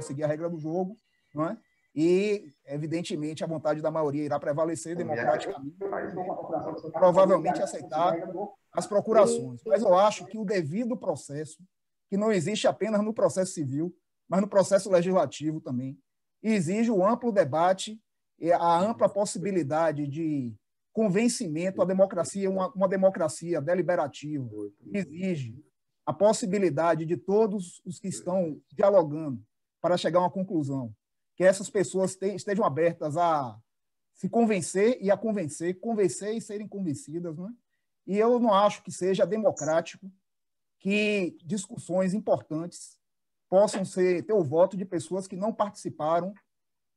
seguir a regra do jogo, não é? E, evidentemente, a vontade da maioria irá prevalecer democraticamente, provavelmente aceitar as procurações. Mas eu acho que o devido processo, que não existe apenas no processo civil, mas no processo legislativo também, exige o amplo debate e a ampla possibilidade de convencimento. A democracia é uma democracia deliberativa, exige a possibilidade de todos os que estão dialogando para chegar a uma conclusão, que essas pessoas estejam abertas a se convencer e a convencer e serem convencidas, né? E eu não acho que seja democrático que discussões importantes possam ter o voto de pessoas que não participaram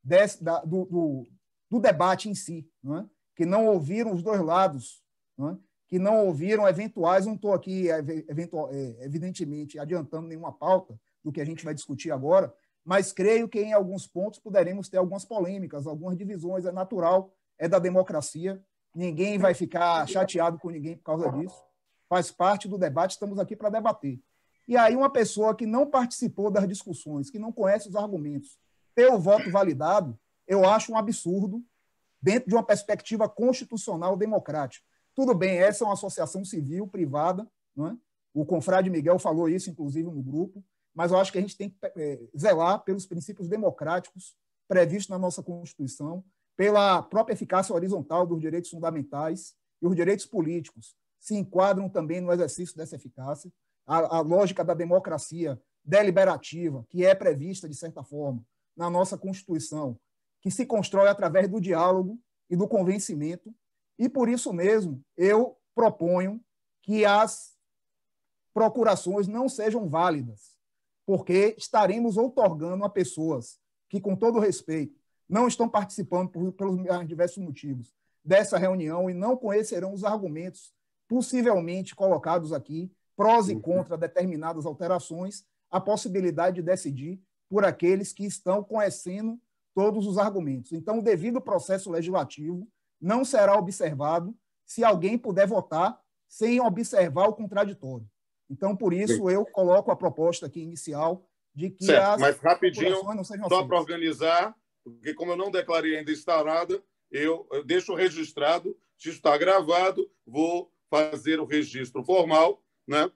do debate em si, não é? Que não ouviram os dois lados, não é? Que não ouviram eventuais, não estou aqui, evidentemente, adiantando nenhuma pauta do que a gente vai discutir agora, mas creio que em alguns pontos poderemos ter algumas polêmicas, algumas divisões, é natural, é da democracia, ninguém vai ficar chateado com ninguém por causa disso, faz parte do debate, estamos aqui para debater. E aí uma pessoa que não participou das discussões, que não conhece os argumentos, ter o voto validado, eu acho um absurdo dentro de uma perspectiva constitucional democrática. Tudo bem, essa é uma associação civil privada, não é? O confrade Miguel falou isso, inclusive, no grupo, mas eu acho que a gente tem que zelar pelos princípios democráticos previstos na nossa Constituição, pela própria eficácia horizontal dos direitos fundamentais, e os direitos políticos se enquadram também no exercício dessa eficácia. A lógica da democracia deliberativa, que é prevista, de certa forma, na nossa Constituição, que se constrói através do diálogo e do convencimento. E, por isso mesmo, eu proponho que as procurações não sejam válidas, porque estaremos outorgando a pessoas que, com todo respeito, não estão participando pelos diversos motivos dessa reunião e não conhecerão os argumentos possivelmente colocados aqui, prós e contra determinadas alterações, a possibilidade de decidir por aqueles que estão conhecendo todos os argumentos. Então, o devido processo legislativo não será observado se alguém puder votar sem observar o contraditório. Então, por isso, eu coloco a proposta aqui inicial de que as mas rapidinho, não sejam só para organizar, porque como eu não declarei ainda instaurada, eu deixo registrado, se está gravado, vou fazer o registro formal, né?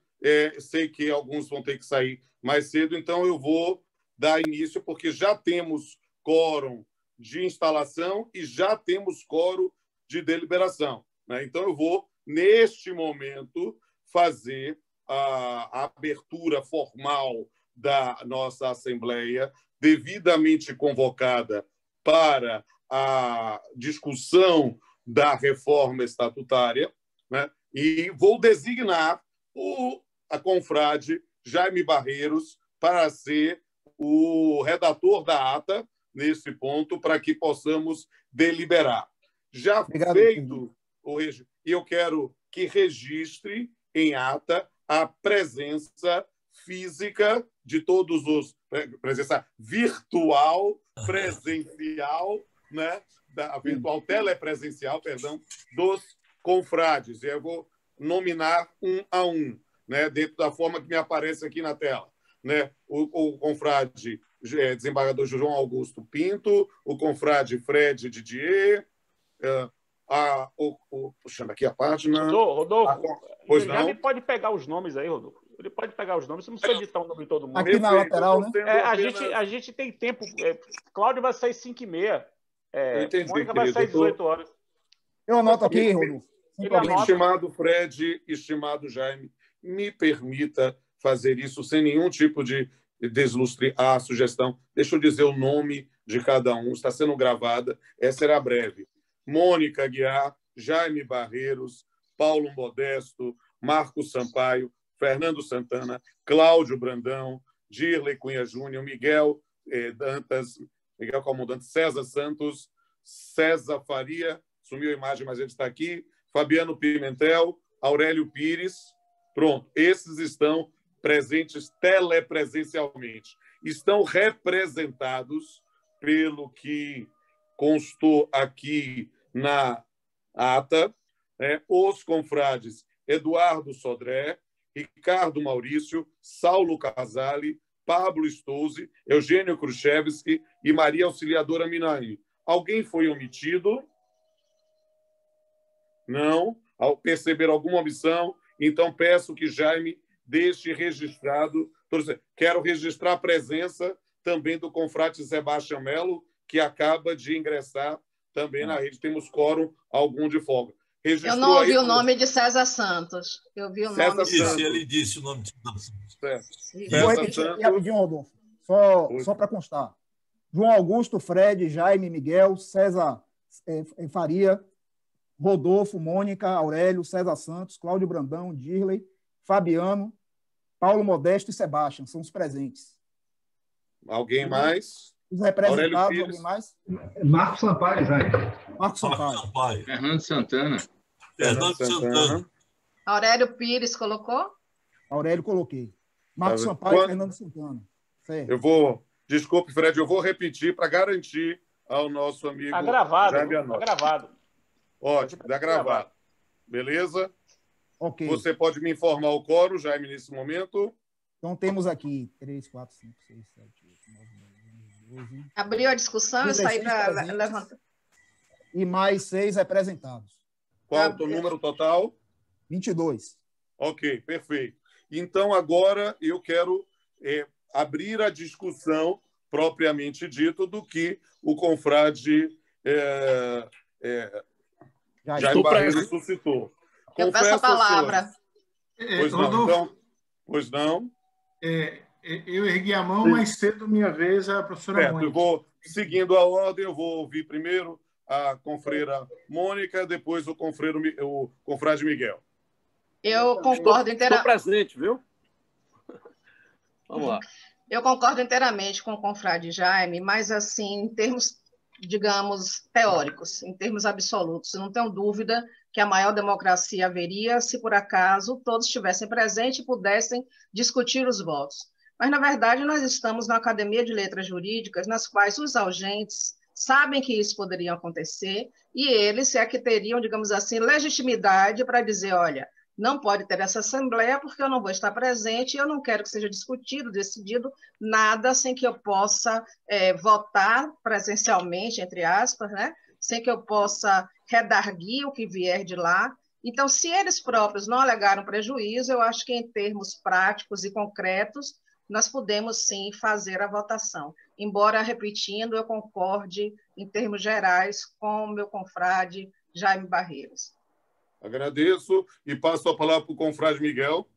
Sei que alguns vão ter que sair mais cedo, então eu vou dar início, porque já temos quórum de instalação e já temos quórum de deliberação, né? Então, eu vou, neste momento, fazer a abertura formal da nossa Assembleia, devidamente convocada para a discussão da reforma estatutária, né? E vou designar a confrade Jaime Barreiros para ser o redator da ata, nesse ponto, para que possamos deliberar. Já Obrigado, feito o registro, e eu quero que registre em ata a presença física de todos os... presença virtual, presencial, né? Da virtual telepresencial, perdão, dos confrades. E eu vou nominar um a um, né? Dentro da forma que me aparece aqui na tela, né? O confrade desembargador João Augusto Pinto, o confrade Fred Didier, puxando aqui a página... Rodolfo, pois já não? me pode pegar os nomes aí, Rodolfo. Ele pode pegar os nomes, você não precisa editar o nome de todo mundo. Aqui na lateral, né? A gente tem tempo. Cláudio vai sair 5h30. Eu entendi, Mônica vai sair 18 horas. Eu anoto aqui, Rodolfo. Estimado Fred, estimado Jaime, me permita fazer isso sem nenhum tipo de deslustre a sugestão. Deixa eu dizer o nome de cada um. Está sendo gravada. Essa será breve. Mônica Aguiar, Jaime Barreiros, Paulo Modesto, Marcos Sampaio, Fernando Santana, Cláudio Brandão, Dirley Cunha Júnior, Miguel Dantas, Miguel Calmon César Santos, César Faria, sumiu a imagem, mas ele está aqui, Fabiano Pimentel, Aurélio Pires. Pronto, esses estão presentes telepresencialmente. Estão representados pelo que constou aqui na ata, né, os confrades Eduardo Sodré, Ricardo Maurício, Saulo Casale, Pablo Stouze, Eugênio Khrushchevsky e Maria Auxiliadora Minaí. Alguém foi omitido? Não. Ao perceber alguma omissão, então peço que Jaime deixe registrado. Quero registrar a presença também do confrade Sebastião Melo, que acaba de ingressar também na rede. Temos quórum algum de folga. Eu não ouvi o nome de César Santos. Eu vi o César nome. Santos. Ele disse o nome de César Santos. Vou repetir aqui rapidinho, Rodolfo, só para constar. João Augusto, Fred, Jaime, Miguel, César Faria, Rodolfo, Mônica, Aurélio, César Santos, Cláudio Brandão, Dirley, Fabiano, Paulo Modesto e Sebastião. São os presentes. Alguém mais? Os representados, alguém mais? Marcos Sampaio, Jaime. Marcos Sampaio. Fernando Santana. Fernando Santana. Aurélio Pires colocou? Aurélio coloquei. Marcos Sampaio e Fernando Santana. Certo. Desculpe, Fred, eu vou repetir para garantir ao nosso amigo. Está gravado. Jaime Está gravado. Ótimo, está gravado. Beleza? Ok. Você pode me informar o quórum, Jaime, nesse momento? Então temos aqui 3, 4, 5, 6, 7, 8, 9, 10, 11, 12. Abriu a discussão, eu saí para levantar. E mais 6 representados. Qual o número total? 22. Ok, perfeito. Então, agora eu quero abrir a discussão propriamente dito do que o confrade Jaime Barreiro suscitou. Eu peço a palavra. Pois não. Eu ergui a mão, mas cedo minha vez a professora Mônica. Eu vou, seguindo a ordem, eu vou ouvir primeiro a confreira Mônica, depois o confrade Miguel. Eu concordo inteiramente. Estou presente, viu? Vamos lá. Eu concordo inteiramente com o confrade Jaime, mas, assim, em termos, digamos, teóricos, em termos absolutos, eu não tenho dúvida que a maior democracia haveria se, por acaso, todos estivessem presentes e pudessem discutir os votos. Mas, na verdade, nós estamos na Academia de Letras Jurídicas, nas quais os agentes sabem que isso poderia acontecer e eles é que teriam, digamos assim, legitimidade para dizer, olha, não pode ter essa assembleia porque eu não vou estar presente e eu não quero que seja discutido, decidido nada sem que eu possa votar presencialmente, entre aspas, né? Sem que eu possa redarguir o que vier de lá. Então, se eles próprios não alegaram prejuízo, eu acho que em termos práticos e concretos, nós podemos sim fazer a votação. Embora, repetindo, eu concorde em termos gerais com o meu confrade Jaime Barreiros. Agradeço e passo a palavra para o confrade Miguel.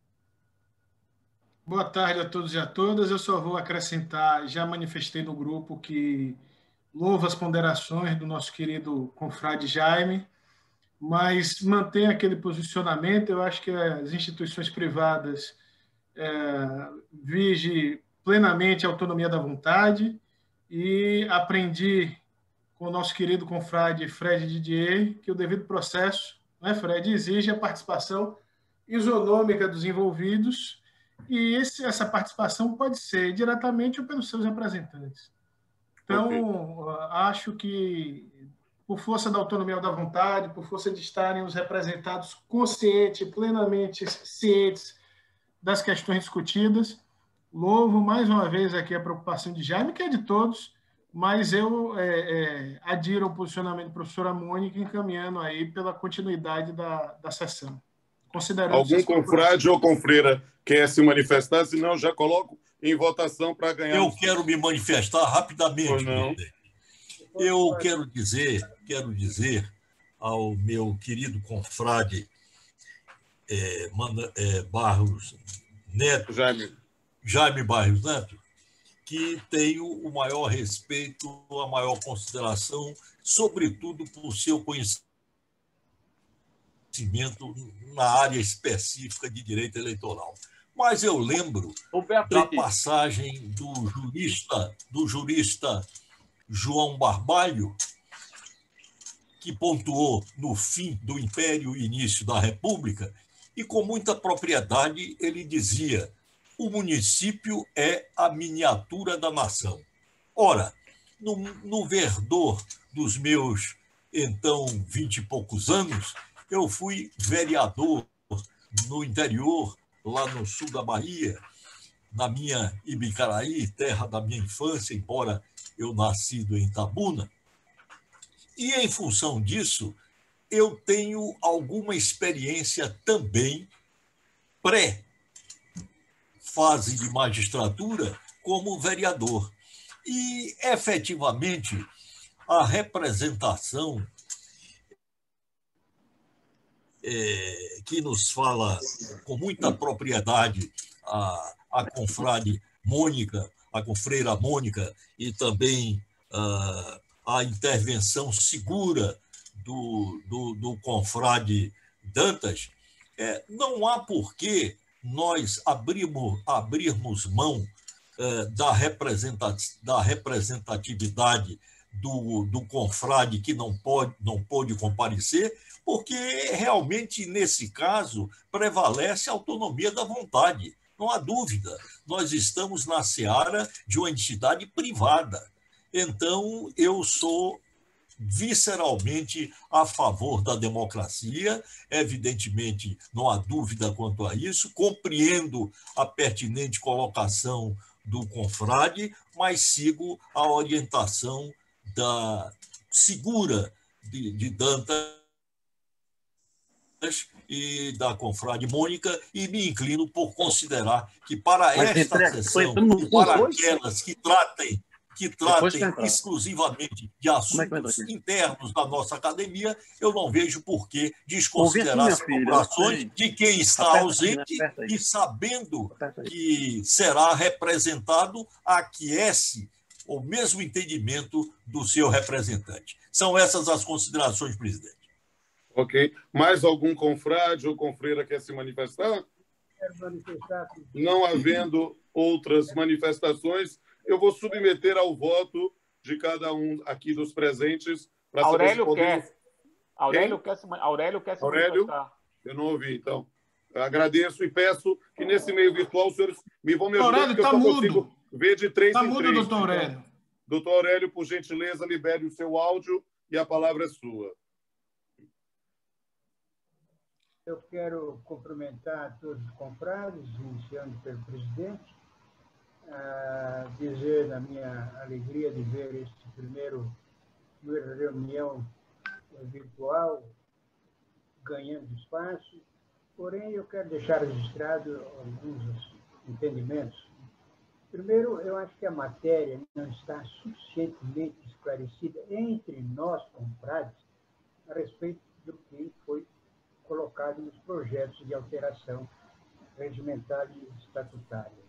Boa tarde a todos e a todas. Eu só vou acrescentar, já manifestei no grupo que louvo as ponderações do nosso querido confrade Jaime, mas mantém aquele posicionamento. Eu acho que as instituições privadas vigem plenamente a autonomia da vontade e aprendi com o nosso querido confrade Fred Didier que o devido processo, Fred, exige a participação isonômica dos envolvidos e essa participação pode ser diretamente ou pelos seus representantes. Então, acho que, por força da autonomia da vontade, por força de estarem os representados conscientes, plenamente cientes das questões discutidas, louvo mais uma vez aqui a preocupação de Jaime, que é de todos, mas eu adiro ao posicionamento da professora Mônica, encaminhando aí pela continuidade da sessão. Algum confrade ou confreira quer se manifestar? Senão, já coloco em votação para ganhar. Eu quero me manifestar rapidamente. Eu quero dizer ao meu querido confrade Barros Neto, Jaime Barros Neto, que tenho o maior respeito, a maior consideração, sobretudo por seu conhecimento na área específica de direito eleitoral. Mas eu lembro da passagem do jurista João Barbalho, que pontuou no fim do Império e início da República, e com muita propriedade ele dizia: o município é a miniatura da nação. Ora, no verdor dos meus, então, 20 e poucos anos, eu fui vereador no interior, lá no sul da Bahia, na minha Ibicaraí, terra da minha infância, embora eu nascido em Itabuna. E, em função disso, eu tenho alguma experiência também pré-fase de magistratura como vereador. E, efetivamente, a representação que nos fala com muita propriedade a confrade Mônica, a confreira Mônica, e também a intervenção segura do confrade Dantas, não há por que nós abrirmos mão da representatividade do confrade que não pôde comparecer, porque realmente, nesse caso, prevalece a autonomia da vontade. Não há dúvida, nós estamos na seara de uma entidade privada. Então, eu sou visceralmente a favor da democracia, evidentemente, não há dúvida quanto a isso, compreendo a pertinente colocação do confrade, mas sigo a orientação segura de Dantas e da confrade Mônica, e me inclino por considerar que para esta sessão e para aquelas que tratem exclusivamente de assuntos internos da nossa academia, eu não vejo por que desconsiderar as colaborações de quem está ausente e, sabendo que será representado, aquece o mesmo entendimento do seu representante. São essas as considerações, presidente. Ok. Mais algum confrade ou confreira quer se manifestar? Quero manifestar. Não havendo outras manifestações, eu vou submeter ao voto de cada um aqui dos presentes. Aurélio quer. Aurélio quer se manifestar. Eu não ouvi, então. Eu agradeço e peço que nesse meio virtual os senhores vão me ajudar, Aurélio, porque eu só consigo ver de 3 em 3. Está mudo, doutor Aurélio. Então, doutor Aurélio, por gentileza, libere o seu áudio e a palavra é sua. Eu quero cumprimentar todos os confrades, iniciando pelo presidente, dizer da minha alegria de ver este primeira reunião virtual ganhando espaço, porém eu quero deixar registrado alguns entendimentos. Primeiro, eu acho que a matéria não está suficientemente esclarecida entre nós, confrades, a respeito do que foi colocado nos projetos de alteração regimental e estatutária.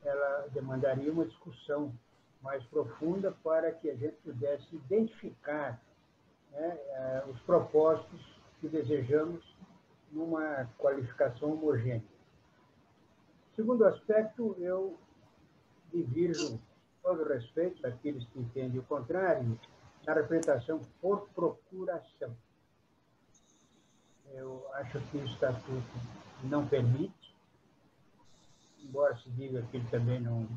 Ela demandaria uma discussão mais profunda para que a gente pudesse identificar, né, os propósitos que desejamos numa qualificação homogênea. Segundo aspecto, eu divirjo todo o respeito daqueles que entendem o contrário, na representação por procuração. Eu acho que o Estatuto não permite, embora se diga que ele também não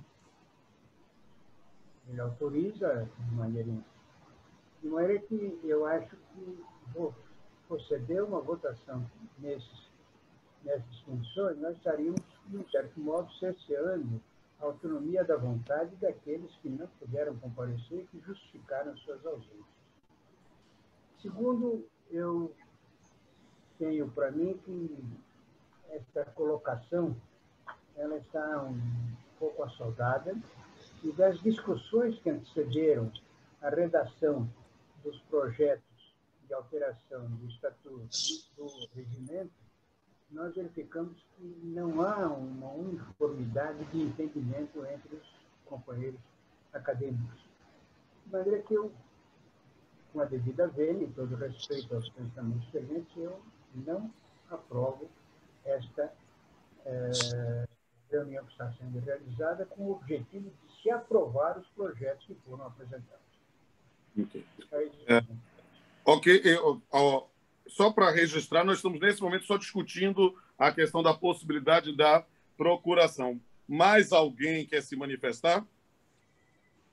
autoriza de maneira que eu acho que vou proceder uma votação nessas condições, nós estaríamos, de um certo modo, cerceando a autonomia da vontade daqueles que não puderam comparecer e que justificaram suas ausências. Segundo, eu tenho para mim que esta colocação ela está um pouco assoldada, e das discussões que antecederam a redação dos projetos de alteração do Estatuto e do Regimento, nós verificamos que não há uma uniformidade de entendimento entre os companheiros acadêmicos. De maneira que eu, com a devida vênia e todo respeito aos pensamentos diferentes, eu não aprovo esta reunião que está sendo realizada com o objetivo de se aprovar os projetos que foram apresentados. Ok. Só para registrar, nós estamos nesse momento só discutindo a questão da possibilidade da procuração. Mais alguém quer se manifestar?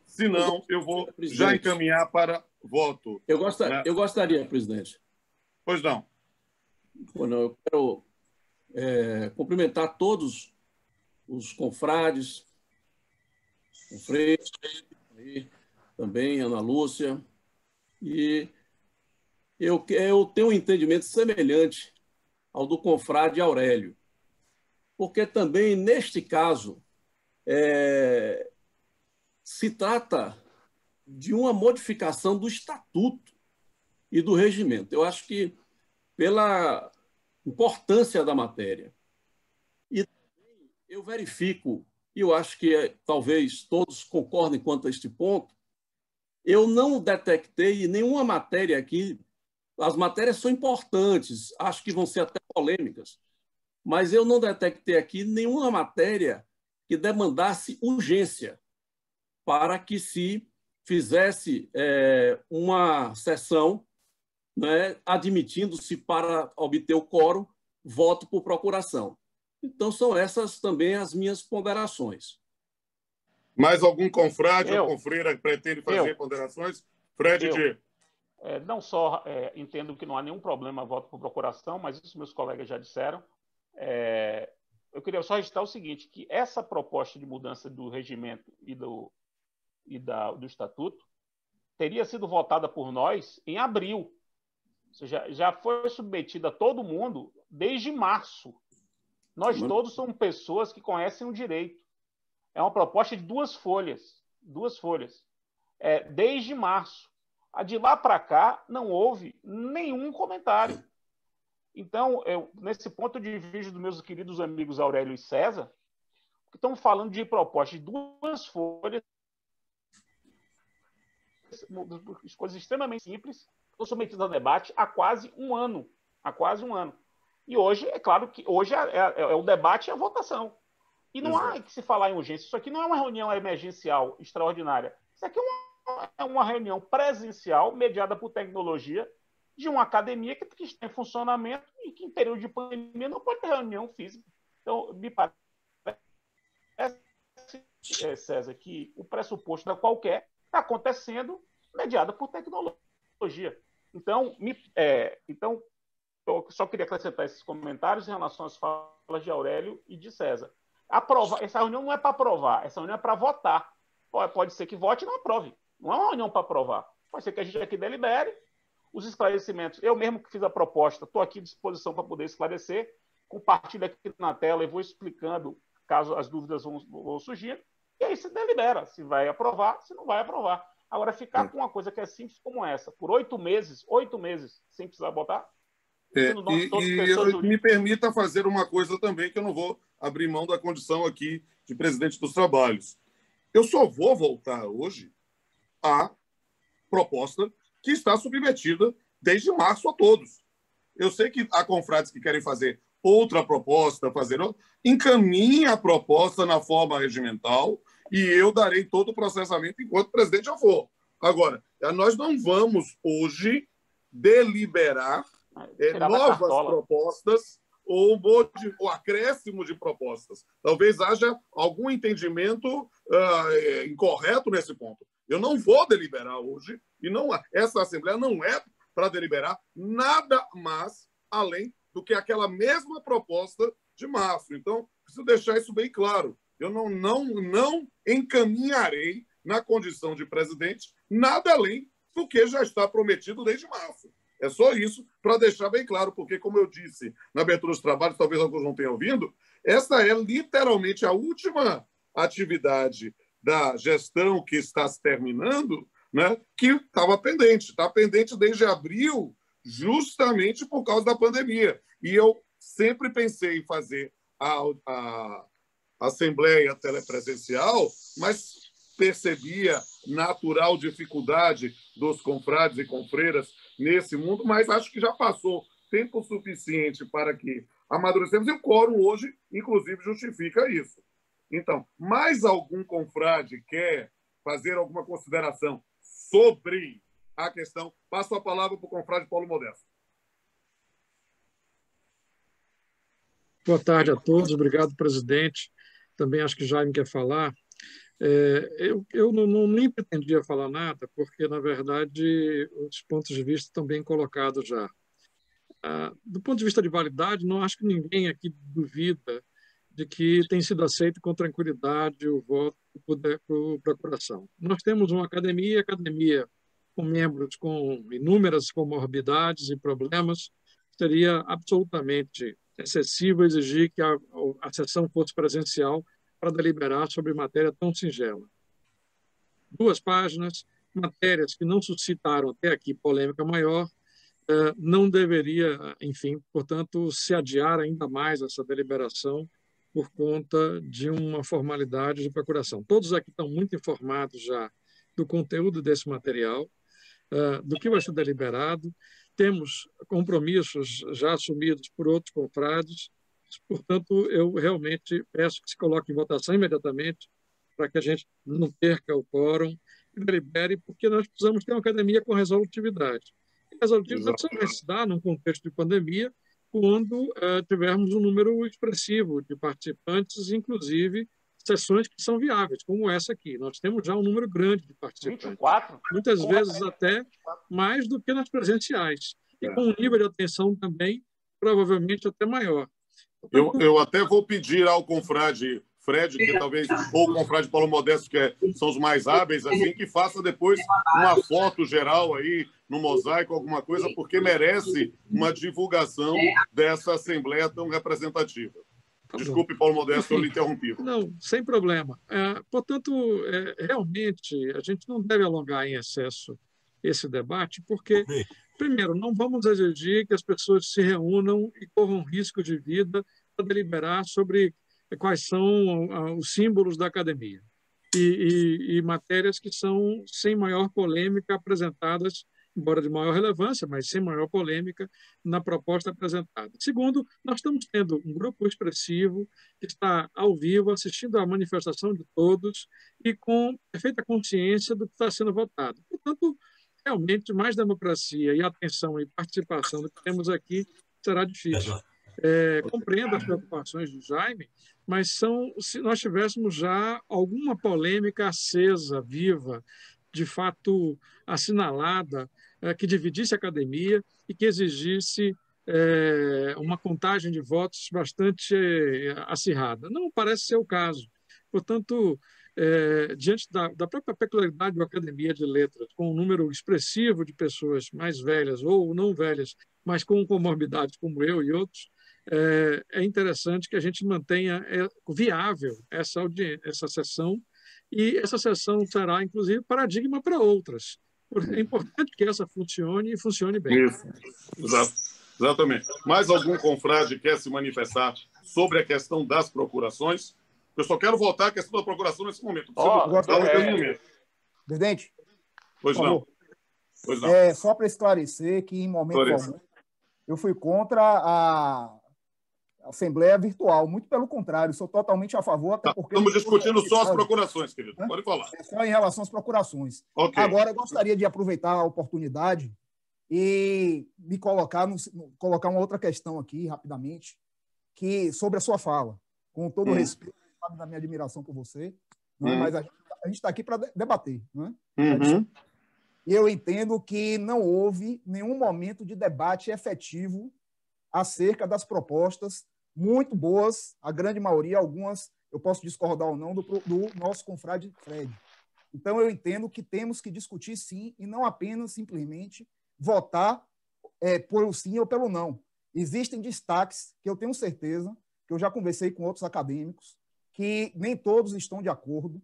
Se não, eu vou já encaminhar para voto. Eu gostaria, presidente. Pois não. Eu quero cumprimentar todos os confrades, o Freire, também Ana Lúcia, e eu tenho um entendimento semelhante ao do confrade Aurélio, porque também, neste caso, se trata de uma modificação do estatuto e do regimento. Eu acho que, pela importância da matéria, e eu verifico, e eu acho que talvez todos concordem quanto a este ponto, eu não detectei nenhuma matéria aqui, as matérias são importantes, acho que vão ser até polêmicas, mas eu não detectei aqui nenhuma matéria que demandasse urgência para que se fizesse uma sessão, né, admitindo-se para obter o quórum, voto por procuração. Então, são essas também as minhas ponderações. Mais algum confrade ou confreira pretende fazer ponderações? Fred Diego. Não só entendo que não há nenhum problema voto por procuração, mas isso meus colegas já disseram. Eu queria só registrar o seguinte, que essa proposta de mudança do regimento e do estatuto teria sido votada por nós em abril. Ou seja, já foi submetida a todo mundo desde março. Nós todos somos pessoas que conhecem o direito. É uma proposta de 2 folhas. 2 folhas. Desde março. De lá para cá, não houve nenhum comentário. Então, nesse ponto, eu divido dos meus queridos amigos Aurélio e César, que estão falando de proposta de 2 folhas, coisas extremamente simples, estão submetidas a debate há quase um ano. Há quase um ano. E hoje, é claro que hoje é o debate e a votação. E não há que se falar em urgência. Isso aqui não é uma reunião emergencial extraordinária. Isso aqui é uma reunião presencial, mediada por tecnologia, de uma academia que está em funcionamento e que, em período de pandemia, não pode ter reunião física. Então, me parece, César, que o pressuposto da qualquer está acontecendo mediada por tecnologia. Então, eu só queria acrescentar esses comentários em relação às falas de Aurélio e de César. Essa reunião não é para aprovar, essa reunião é para votar. Pode ser que vote e não aprove. Não é uma reunião para aprovar. Pode ser que a gente aqui delibere os esclarecimentos. Eu mesmo que fiz a proposta, estou aqui à disposição para poder esclarecer. Compartilho aqui na tela e vou explicando caso as dúvidas vão surgir. E aí se delibera se vai aprovar, se não vai aprovar. Agora, ficar com uma coisa que é simples como essa, por 8 meses, sem precisar votar. Me permita fazer uma coisa também, que eu não vou abrir mão da condição aqui de presidente dos trabalhos. Eu só vou voltar hoje à proposta que está submetida desde março a todos. Eu sei que há confrades que querem fazer outra proposta, encaminhe a proposta na forma regimental e eu darei todo o processamento enquanto o presidente já for. Agora, nós não vamos hoje deliberar novas propostas ou acréscimo de propostas. Talvez haja algum entendimento incorreto nesse ponto. Eu não vou deliberar hoje, e essa Assembleia não é para deliberar nada mais além do que aquela mesma proposta de março. Então, preciso deixar isso bem claro. Eu não encaminharei, na condição de presidente, nada além do que já está prometido desde março. É só isso para deixar bem claro, porque, como eu disse na abertura dos trabalhos, talvez alguns não tenham ouvido, essa é literalmente a última atividade da gestão que está se terminando, né, que estava pendente. Está pendente desde abril, justamente por causa da pandemia. E eu sempre pensei em fazer a Assembleia telepresencial, mas percebia natural dificuldade dos confrades e confreiras nesse mundo, mas acho que já passou tempo suficiente para que amadurecemos, e o quórum hoje, inclusive, justifica isso. Então, mais algum confrade quer fazer alguma consideração sobre a questão? Passo a palavra para o confrade Paulo Modesto. Boa tarde a todos, obrigado, presidente. Também acho que Jaime quer falar. Eu nem pretendia falar nada, porque, na verdade, os pontos de vista estão bem colocados já. Do ponto de vista de validade, não acho que ninguém aqui duvida de que tem sido aceito com tranquilidade o voto por procuração. Nós temos uma academia com membros com inúmeras comorbidades e problemas. Seria absolutamente excessivo exigir que a sessão fosse presencial para deliberar sobre matéria tão singela. 2 páginas, matérias que não suscitaram até aqui polêmica maior, não deveria, enfim, portanto, se adiar ainda mais essa deliberação por conta de uma formalidade de procuração. Todos aqui estão muito informados já do conteúdo desse material, do que vai ser deliberado. Temos compromissos já assumidos por outros confrades, portanto, eu realmente peço que se coloque em votação imediatamente para que a gente não perca o quórum e delibere, porque nós precisamos ter uma academia com resolutividade. E resolutividade só vai se dar num contexto de pandemia, quando tivermos um número expressivo de participantes, inclusive sessões que são viáveis, como essa aqui. Nós temos já um número grande de participantes. 24? Muitas vezes até mais do que nas presenciais. E com um nível de atenção também, provavelmente até maior. Eu até vou pedir ao confrade Fred, que talvez, ou o confrade Paulo Modesto, que são os mais hábeis, assim, que faça depois uma foto geral aí, no mosaico, alguma coisa, porque merece uma divulgação dessa Assembleia tão representativa. Desculpe, Paulo Modesto, eu lhe interrompi. Não, sem problema. Portanto, realmente, a gente não deve alongar em excesso esse debate, porque, primeiro, não vamos exigir que as pessoas se reúnam e corram risco de vida para deliberar sobre quais são os símbolos da academia e matérias que são sem maior polêmica apresentadas, embora de maior relevância, mas sem maior polêmica na proposta apresentada. Segundo, nós estamos tendo um grupo expressivo que está ao vivo assistindo à manifestação de todos e com perfeita consciência do que está sendo votado. Portanto, realmente, mais democracia e atenção e participação do que temos aqui será difícil. Compreendo as preocupações do Jaime, mas se nós tivéssemos já alguma polêmica acesa, viva, de fato assinalada, que dividisse a academia e que exigisse uma contagem de votos bastante acirrada. Não parece ser o caso. Portanto, diante da própria peculiaridade da Academia de Letras, com um número expressivo de pessoas mais velhas ou não velhas, mas com comorbidades como eu e outros, é interessante que a gente mantenha viável essa sessão, e essa sessão será, inclusive, paradigma para outras. É importante que essa funcione e funcione bem. Isso, exatamente. Mais algum confrade quer se manifestar sobre a questão das procurações? Eu só quero voltar à questão da procuração nesse momento. Presidente? Pois não. Pois não. Só para esclarecer que, em momento algum, eu fui contra a Assembleia Virtual. Muito pelo contrário, sou totalmente a favor, até porque... Estamos discutindo só as procurações, querido. Pode falar. Só em relação às procurações. Okay. Agora, eu gostaria de aproveitar a oportunidade e me colocar uma outra questão aqui, rapidamente, sobre a sua fala. Com todo o respeito, sabe da minha admiração por você, mas a gente está aqui para debater. Não é? E eu entendo que não houve nenhum momento de debate efetivo acerca das propostas muito boas, a grande maioria, algumas eu posso discordar ou não, do nosso confrade Fred. Então, eu entendo que temos que discutir sim, e não apenas simplesmente votar pelo sim ou pelo não. Existem destaques que eu tenho certeza, que eu já conversei com outros acadêmicos, que nem todos estão de acordo.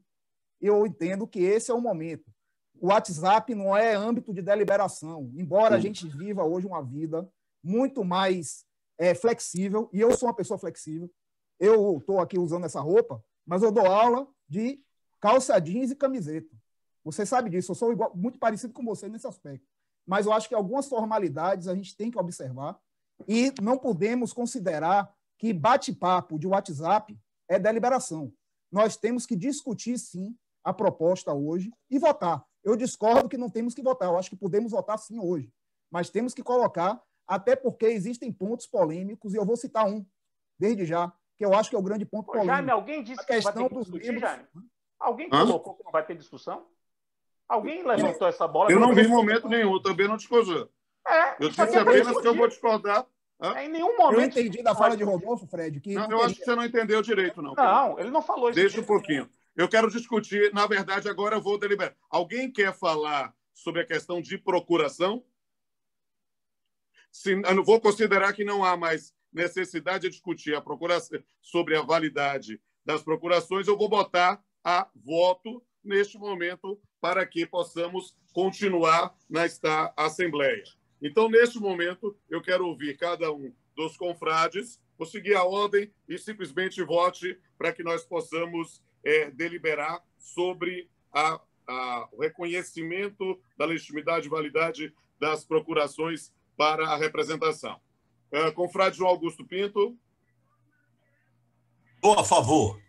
Eu entendo que esse é o momento. O WhatsApp não é âmbito de deliberação, embora a gente viva hoje uma vida muito mais flexível, e eu sou uma pessoa flexível. Eu estou aqui usando essa roupa, mas eu dou aula de calça jeans e camiseta. Você sabe disso, eu sou muito parecido com você nesse aspecto. Mas eu acho que algumas formalidades a gente tem que observar e não podemos considerar que bate-papo de WhatsApp é deliberação. Nós temos que discutir, sim, a proposta hoje e votar. Eu discordo que não temos que votar, eu acho que podemos votar, sim, hoje. Mas temos que colocar, até porque existem pontos polêmicos, e eu vou citar um, desde já, que eu acho que é o grande ponto polêmico. Jaime, alguém disse que vai ter que discutir, Jaime? Alguém colocou que não vai ter discussão? Alguém levantou essa bola? Eu não vi em momento nenhum, eu também não discordo. Eu disse apenas que eu vou discordar Em nenhum momento... Eu entendi da fala de Rodolfo, Fred, que... Não, eu acho que você não entendeu direito, não. Não, ele não falou isso. Deixa um pouquinho. Eu quero discutir, na verdade, agora eu vou deliberar. Alguém quer falar sobre a questão de procuração? Eu vou considerar que não há mais necessidade de discutir a procuração, sobre a validade das procurações, eu vou botar a voto neste momento para que possamos continuar nesta Assembleia. Então, neste momento, eu quero ouvir cada um dos confrades, vou seguir a ordem e simplesmente vote para que nós possamos deliberar sobre o reconhecimento da legitimidade e validade das procurações para a representação. Confrade João Augusto Pinto. Estou a favor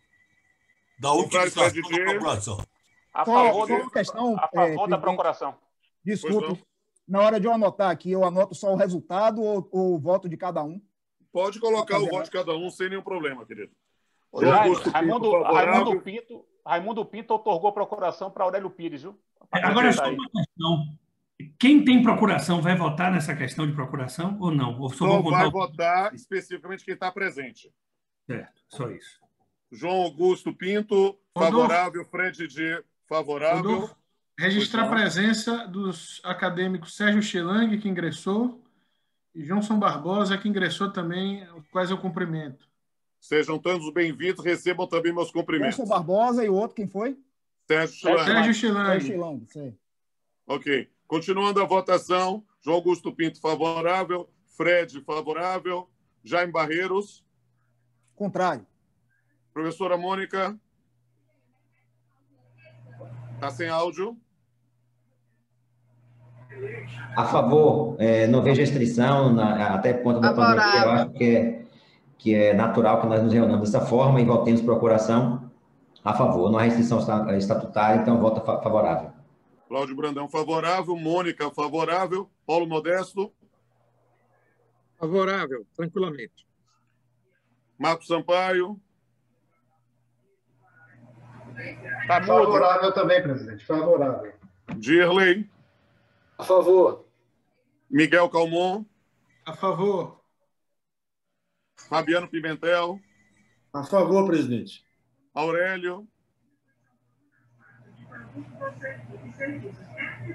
da utilização da procuração. A favor da procuração. Desculpe, na hora de eu anotar aqui, eu anoto só o resultado ou o voto de cada um? Pode colocar o voto de cada um sem nenhum problema, querido. Raimundo Pinto otorgou a procuração para Aurélio Pires, viu? Agora, só uma questão. Quem tem procuração vai votar nessa questão de procuração ou não? Ou só vai votar especificamente quem está presente. Certo, só isso. João Augusto Pinto, favorável. Fred de favorável. Rodolfo, registrar a presença dos acadêmicos Sérgio Chelang, que ingressou, e Johnson Barbosa, que ingressou também, os quais eu cumprimento. Sejam todos bem-vindos, recebam também meus cumprimentos. Johnson Barbosa e o outro, quem foi? Sérgio Chelang. Sérgio Chelang. Sérgio Chelang, sei. Ok. Continuando a votação, João Augusto Pinto favorável, Fred favorável, Jaime Barreiros. Contrário. Professora Mônica. Está sem áudio. A favor, não vejo restrição, até por conta da pandemia, eu acho que é natural que nós nos reunamos dessa forma e votemos procuração a favor. Não há restrição estatutária, então voto favorável. Cláudio Brandão favorável, Mônica favorável, Paulo Modesto. Favorável, tranquilamente. Marcos Sampaio. Favorável também, presidente, favorável. Dirley. A favor. Miguel Calmon. A favor. Fabiano Pimentel. A favor, presidente. Aurélio.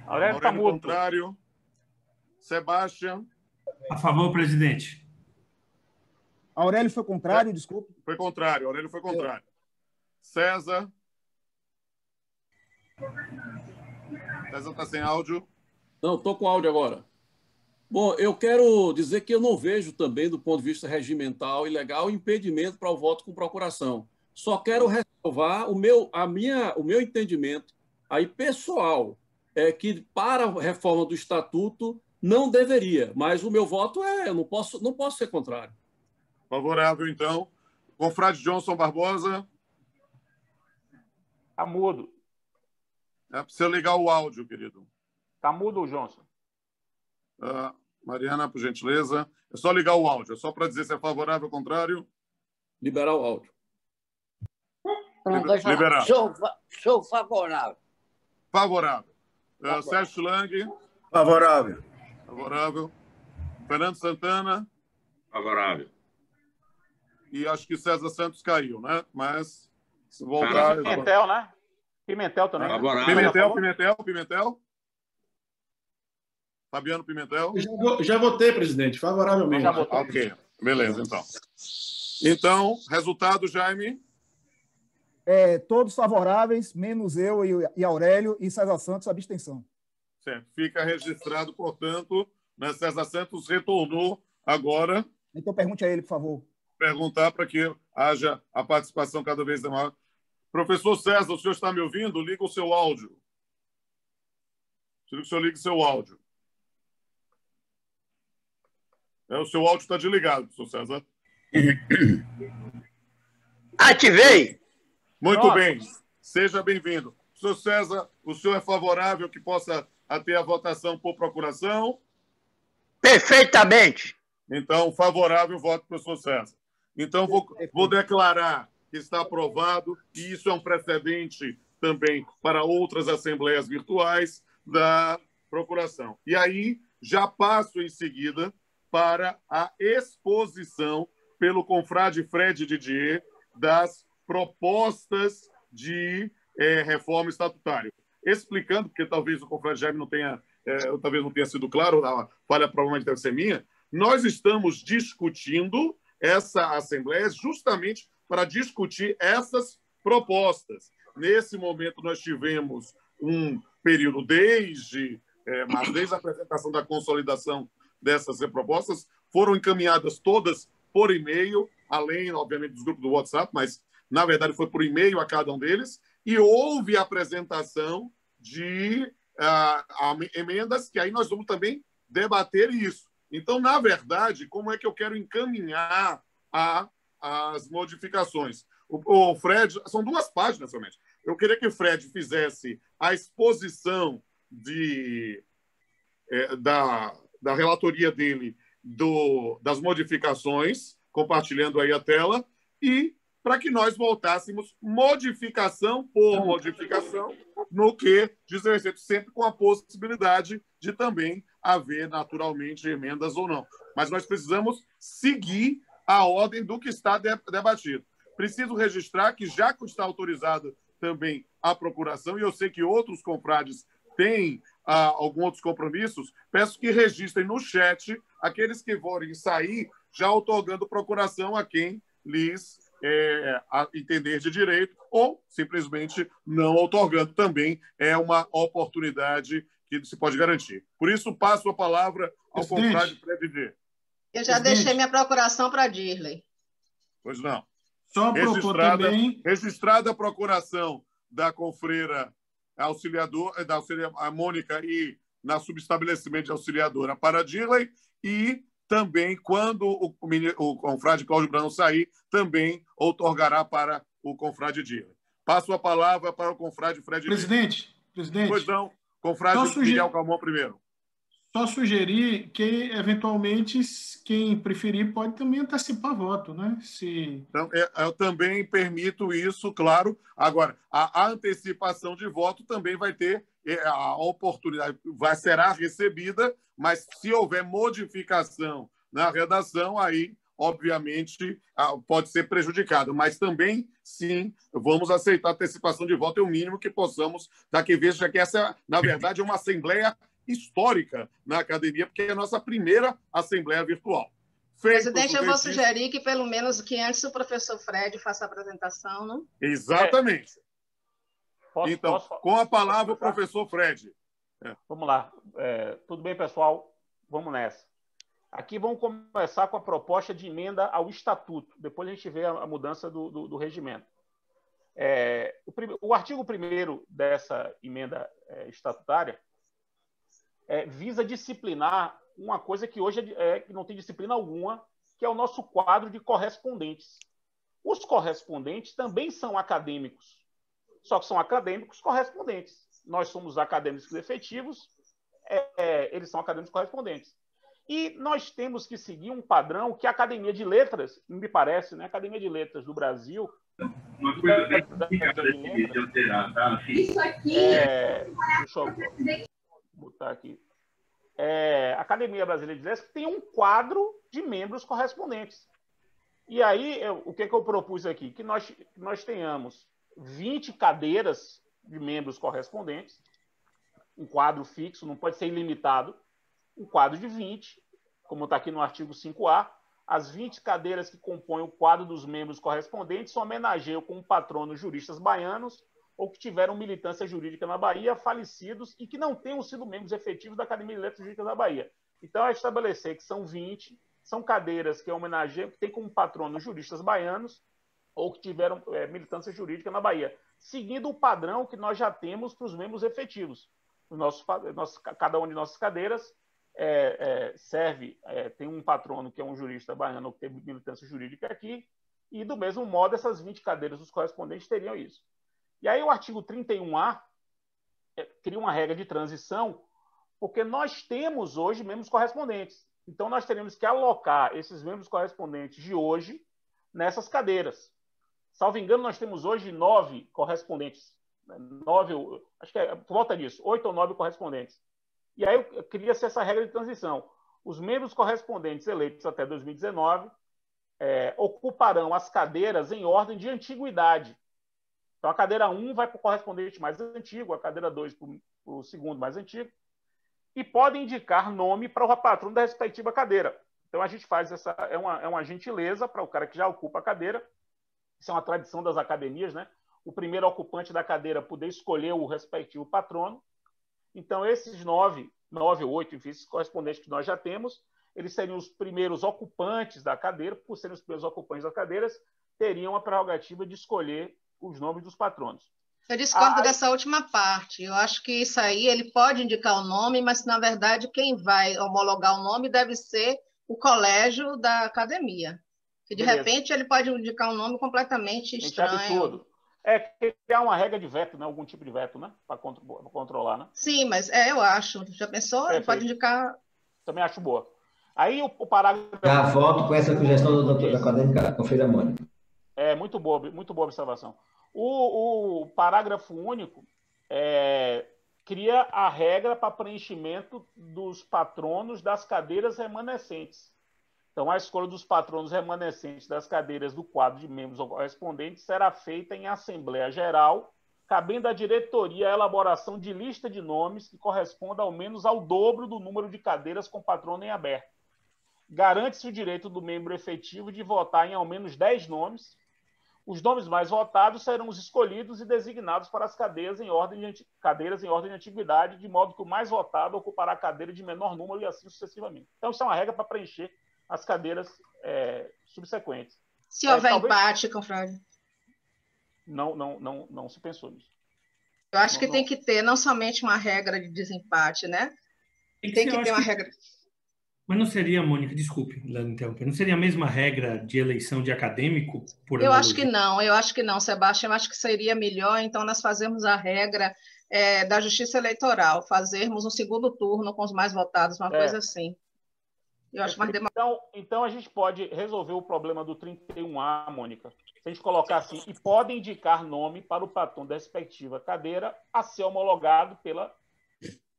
Aurélio está mudo. Contrário. Sebastião. A favor, presidente. Aurélio foi contrário, desculpe. Foi contrário, Aurélio foi contrário. César. César está sem áudio. Não, estou com áudio agora. Bom, eu quero dizer que eu não vejo também, do ponto de vista regimental e legal, impedimento para o voto com procuração. Só quero ressalvar o meu entendimento aí pessoal, que para a reforma do Estatuto não deveria, mas o meu voto eu não posso ser contrário. Favorável, então. Confrade Johnson Barbosa. Está mudo. Precisa ligar o áudio, querido. Está mudo, Johnson. Mariana, por gentileza. É só ligar o áudio. É só para dizer se é favorável ou contrário. Liberar o áudio. Liberar. Sou favorável. Favorável. Sérgio Schlang. Favorável. Favorável. Fernando Santana. Favorável. E acho que César Santos caiu, né? Mas se voltar... Pimentel, né? Pimentel também. Pimentel. Fabiano Pimentel. Já votei, presidente, favoravelmente. Ok, beleza, então. Então, resultado, Jaime? Todos favoráveis, menos eu e Aurélio, e César Santos, abstenção. Certo. Fica registrado, portanto, né, César Santos retornou agora. Então, pergunte a ele, por favor. Perguntar para que haja a participação cada vez maior. Professor César, o senhor está me ouvindo? Liga o seu áudio. Preciso que o senhor ligue o seu áudio. O seu áudio está desligado, professor César. Ativei! Muito bem. Seja bem-vindo. Professor César, o senhor é favorável que possa ter a votação por procuração? Perfeitamente. Então, favorável, voto para o professor César. Então, vou declarar que está aprovado, e isso é um precedente também para outras assembleias virtuais da procuração. E aí, já passo em seguida para a exposição pelo confrade Fred Didier das propostas de reforma estatutária. Explicando, porque talvez o confrade Jaime talvez não tenha sido claro, a falha provavelmente deve ser minha, nós estamos discutindo essa Assembleia justamente para discutir essas propostas. Nesse momento, nós tivemos um período desde a apresentação da consolidação dessas propostas, foram encaminhadas todas por e-mail, além, obviamente, dos grupos do WhatsApp, mas, na verdade, foi por e-mail a cada um deles, e houve a apresentação de emendas, que aí nós vamos também debater isso. Então, na verdade, como é que eu quero encaminhar as modificações? O Fred, são 2 páginas somente. Eu queria que o Fred fizesse a exposição da relatoria dele das modificações, compartilhando aí a tela, e para que nós voltássemos modificação por modificação, no que diz respeito sempre com a possibilidade de também haver, naturalmente, emendas ou não. Mas nós precisamos seguir a ordem do que está debatido. Preciso registrar que já está autorizada também a procuração, e eu sei que outros confrades têm alguns outros compromissos, peço que registrem no chat aqueles que forem sair já otorgando procuração a quem lhes entender de direito, ou simplesmente não otorgando também, é uma oportunidade que se pode garantir. Por isso, passo a palavra ao confrade Fred Didier. Eu já deixei minha procuração para Dirley. Pois não. Só registrada a procuração da confreira auxiliadora, a Mônica, e na subestabelecimento de auxiliadora para Dirley, e também, quando o confrade Cláudio Brandão sair, também outorgará para o confrade Dirley. Passo a palavra para o confrade Fred Didier. Presidente. Pois não, confrade Miguel Calmon primeiro. Só sugerir que, eventualmente, quem preferir pode também antecipar voto, né? Então, eu também permito isso, claro. Agora, a antecipação de voto também vai ter a oportunidade, será recebida, mas se houver modificação na redação, aí, obviamente, pode ser prejudicado. Mas também, sim, vamos aceitar a antecipação de voto, é o mínimo que possamos, daqui veja que essa, na verdade, é uma assembleia histórica na academia, porque é a nossa primeira assembleia virtual. Presidente, eu vou sugerir que, pelo menos, que antes o professor Fred faça a apresentação, não? Exatamente. Então, com a palavra, o professor Fred. Vamos lá. Tudo bem, pessoal? Vamos nessa. Aqui vamos começar com a proposta de emenda ao Estatuto. Depois a gente vê a mudança do regimento. O artigo 1º dessa emenda estatutária visa disciplinar uma coisa que hoje que não tem disciplina alguma, que é o nosso quadro de correspondentes. Os correspondentes também são acadêmicos, só que são acadêmicos correspondentes. Nós somos acadêmicos efetivos, eles são acadêmicos correspondentes. E nós temos que seguir um padrão que a Academia de Letras, me parece, né? A Academia de Letras do Brasil... Uma coisa bem de alterar, tá? Isso aqui... Deixa eu botar aqui. A Academia Brasileira de Letras tem um quadro de membros correspondentes. E aí, o que eu propus aqui? Que nós tenhamos 20 cadeiras de membros correspondentes, um quadro fixo, não pode ser ilimitado, um quadro de 20, como está aqui no artigo 5A, as 20 cadeiras que compõem o quadro dos membros correspondentes homenageiam como patrono juristas baianos ou que tiveram militância jurídica na Bahia, falecidos e que não tenham sido membros efetivos da Academia de Letras Jurídicas da Bahia. Então, é estabelecer que são 20, são cadeiras que homenageiam, que tem como patrono juristas baianos ou que tiveram militância jurídica na Bahia, seguindo o padrão que nós já temos para os membros efetivos. Cada uma de nossas cadeiras tem um patrono que é um jurista baiano que teve militância jurídica aqui, e do mesmo modo essas 20 cadeiras dos correspondentes teriam isso. E aí o artigo 31A cria uma regra de transição, porque nós temos hoje membros correspondentes. Então nós teremos que alocar esses membros correspondentes de hoje nessas cadeiras. Salvo engano, nós temos hoje 9 correspondentes. 9, acho que por volta disso, 8 ou 9 correspondentes. E aí cria-se essa regra de transição. Os membros correspondentes eleitos até 2019 ocuparão as cadeiras em ordem de antiguidade. Então, a cadeira 1 vai para o correspondente mais antigo, a cadeira 2 para o segundo mais antigo, e podem indicar nome para o patrono da respectiva cadeira. Então, a gente faz essa... É uma gentileza para o cara que já ocupa a cadeira. Isso é uma tradição das academias, né? O primeiro ocupante da cadeira poder escolher o respectivo patrono. Então, esses 9 ou 8, enfim, esses correspondentes que nós já temos, eles seriam os primeiros ocupantes da cadeira, por serem os primeiros ocupantes das cadeiras, teriam a prerrogativa de escolher os nomes dos patronos. Eu discordo dessa última parte. Eu acho que isso aí, ele pode indicar o nome, mas, na verdade, quem vai homologar o nome deve ser o colégio da academia. Que, de repente, ele pode indicar um nome completamente estranho. Absurdo. Criar uma regra de veto, né? Algum tipo de veto, né? Para controlar, né? Sim, mas eu acho. Já pensou? Perfeito. Ele pode indicar... Também acho boa. Aí o parágrafo... Já volto com essa sugestão da acadêmica, confira, Mônica. Muito boa observação. O parágrafo único cria a regra para preenchimento dos patronos das cadeiras remanescentes. Então, a escolha dos patronos remanescentes das cadeiras do quadro de membros correspondentes será feita em Assembleia Geral, cabendo à diretoria a elaboração de lista de nomes que corresponda ao menos ao dobro do número de cadeiras com patrono em aberto. Garante-se o direito do membro efetivo de votar em ao menos 10 nomes. Os nomes mais votados serão os escolhidos e designados para as cadeiras em ordem de antiguidade, de modo que o mais votado ocupará a cadeira de menor número e assim sucessivamente. Então, isso é uma regra para preencher as cadeiras subsequentes. Se houver empate, confrade. Não se pensou nisso. Eu acho que tem que ter não somente uma regra de desempate, né? Tem que ter uma regra... Mas não seria, Mônica, desculpe, interromper, não seria a mesma regra de eleição de acadêmico? Eu acho que não, Sebastião. Eu acho que seria melhor, então, nós fazermos a regra da Justiça Eleitoral, fazermos um segundo turno com os mais votados, uma coisa assim. Eu acho mais então, a gente pode resolver o problema do 31A, Mônica. Se a gente colocar assim, e pode indicar nome para o patrão da respectiva cadeira a ser homologado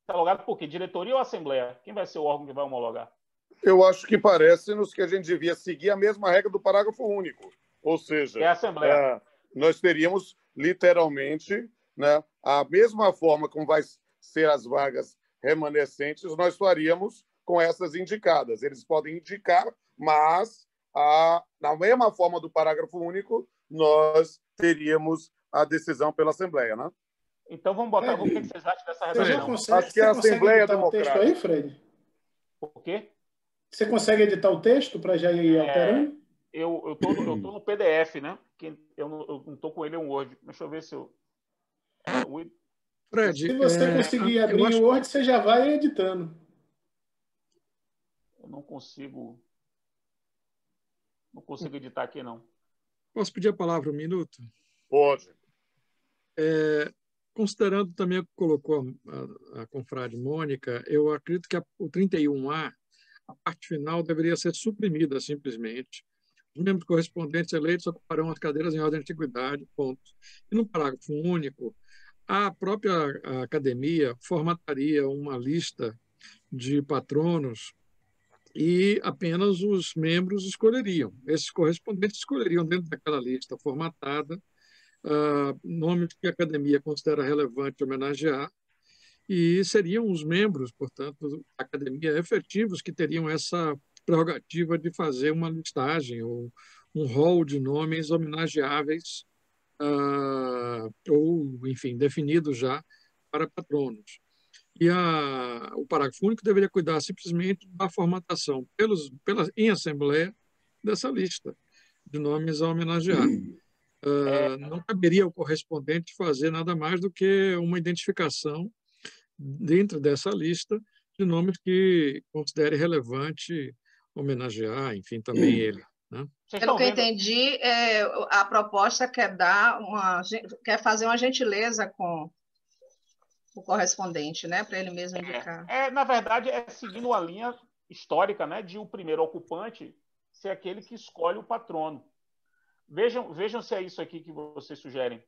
homologado por quê? Diretoria ou Assembleia? Quem vai ser o órgão que vai homologar? Eu acho que parece-nos que a gente devia seguir a mesma regra do parágrafo único. Ou seja, a Assembleia. Nós teríamos, literalmente, né, a mesma forma como vai ser as vagas remanescentes, nós faríamos com essas indicadas. Eles podem indicar, mas, na mesma forma do parágrafo único, nós teríamos a decisão pela Assembleia, né? Então, vamos botar... O que vocês acham dessa redação? Acho que é a Assembleia Democrática. Aí, Fred? O quê? Você consegue editar o texto para já ir alterando? Eu tô no PDF, né? Eu não estou com ele em Word. Deixa eu ver se eu... Fred, se você conseguir abrir o Word, você já vai editando. Eu não consigo editar aqui, não. Posso pedir a palavra um minuto? Pode. Considerando também o que colocou a confrade Mônica, eu acredito que o 31A, a parte final, deveria ser suprimida simplesmente. Os membros correspondentes eleitos ocuparão as cadeiras em ordem de antiguidade, ponto. E no parágrafo único, a própria academia formataria uma lista de patronos e apenas os membros escolheriam. Esses correspondentes escolheriam dentro daquela lista formatada nomes que a academia considera relevante homenagear, e seriam os membros, portanto, da academia efetivos que teriam essa prerrogativa de fazer uma listagem ou um rol de nomes homenageáveis ou, enfim, definidos já para patronos. E o parágrafo único deveria cuidar simplesmente da formatação em assembleia dessa lista de nomes a homenagear. Não caberia ao correspondente fazer nada mais do que uma identificação dentro dessa lista de nomes que considere relevante homenagear, enfim, também ele. Né? Pelo que eu entendi, a proposta quer fazer uma gentileza com o correspondente, né, para ele mesmo indicar. Na verdade, seguindo uma linha histórica, né, de o primeiro ocupante ser aquele que escolhe o patrono. Vejam se é isso aqui que vocês sugerem.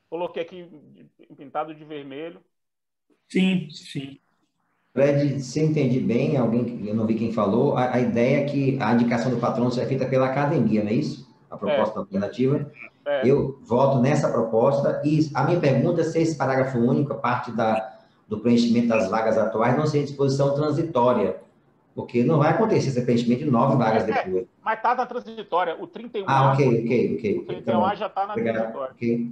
Coloquei aqui pintado de vermelho. Sim, sim. Fred, se eu entendi bem, eu não vi quem falou, a ideia é que a indicação do patrono seja feita pela academia, não é isso? A proposta alternativa. Eu voto nessa proposta e a minha pergunta é se esse parágrafo único, a parte do preenchimento das vagas atuais, não seria disposição transitória, porque não vai acontecer esse preenchimento de 9 vagas depois. Mas está na transitória, o 31A. Ok. O 31A já está na transitória. Ok.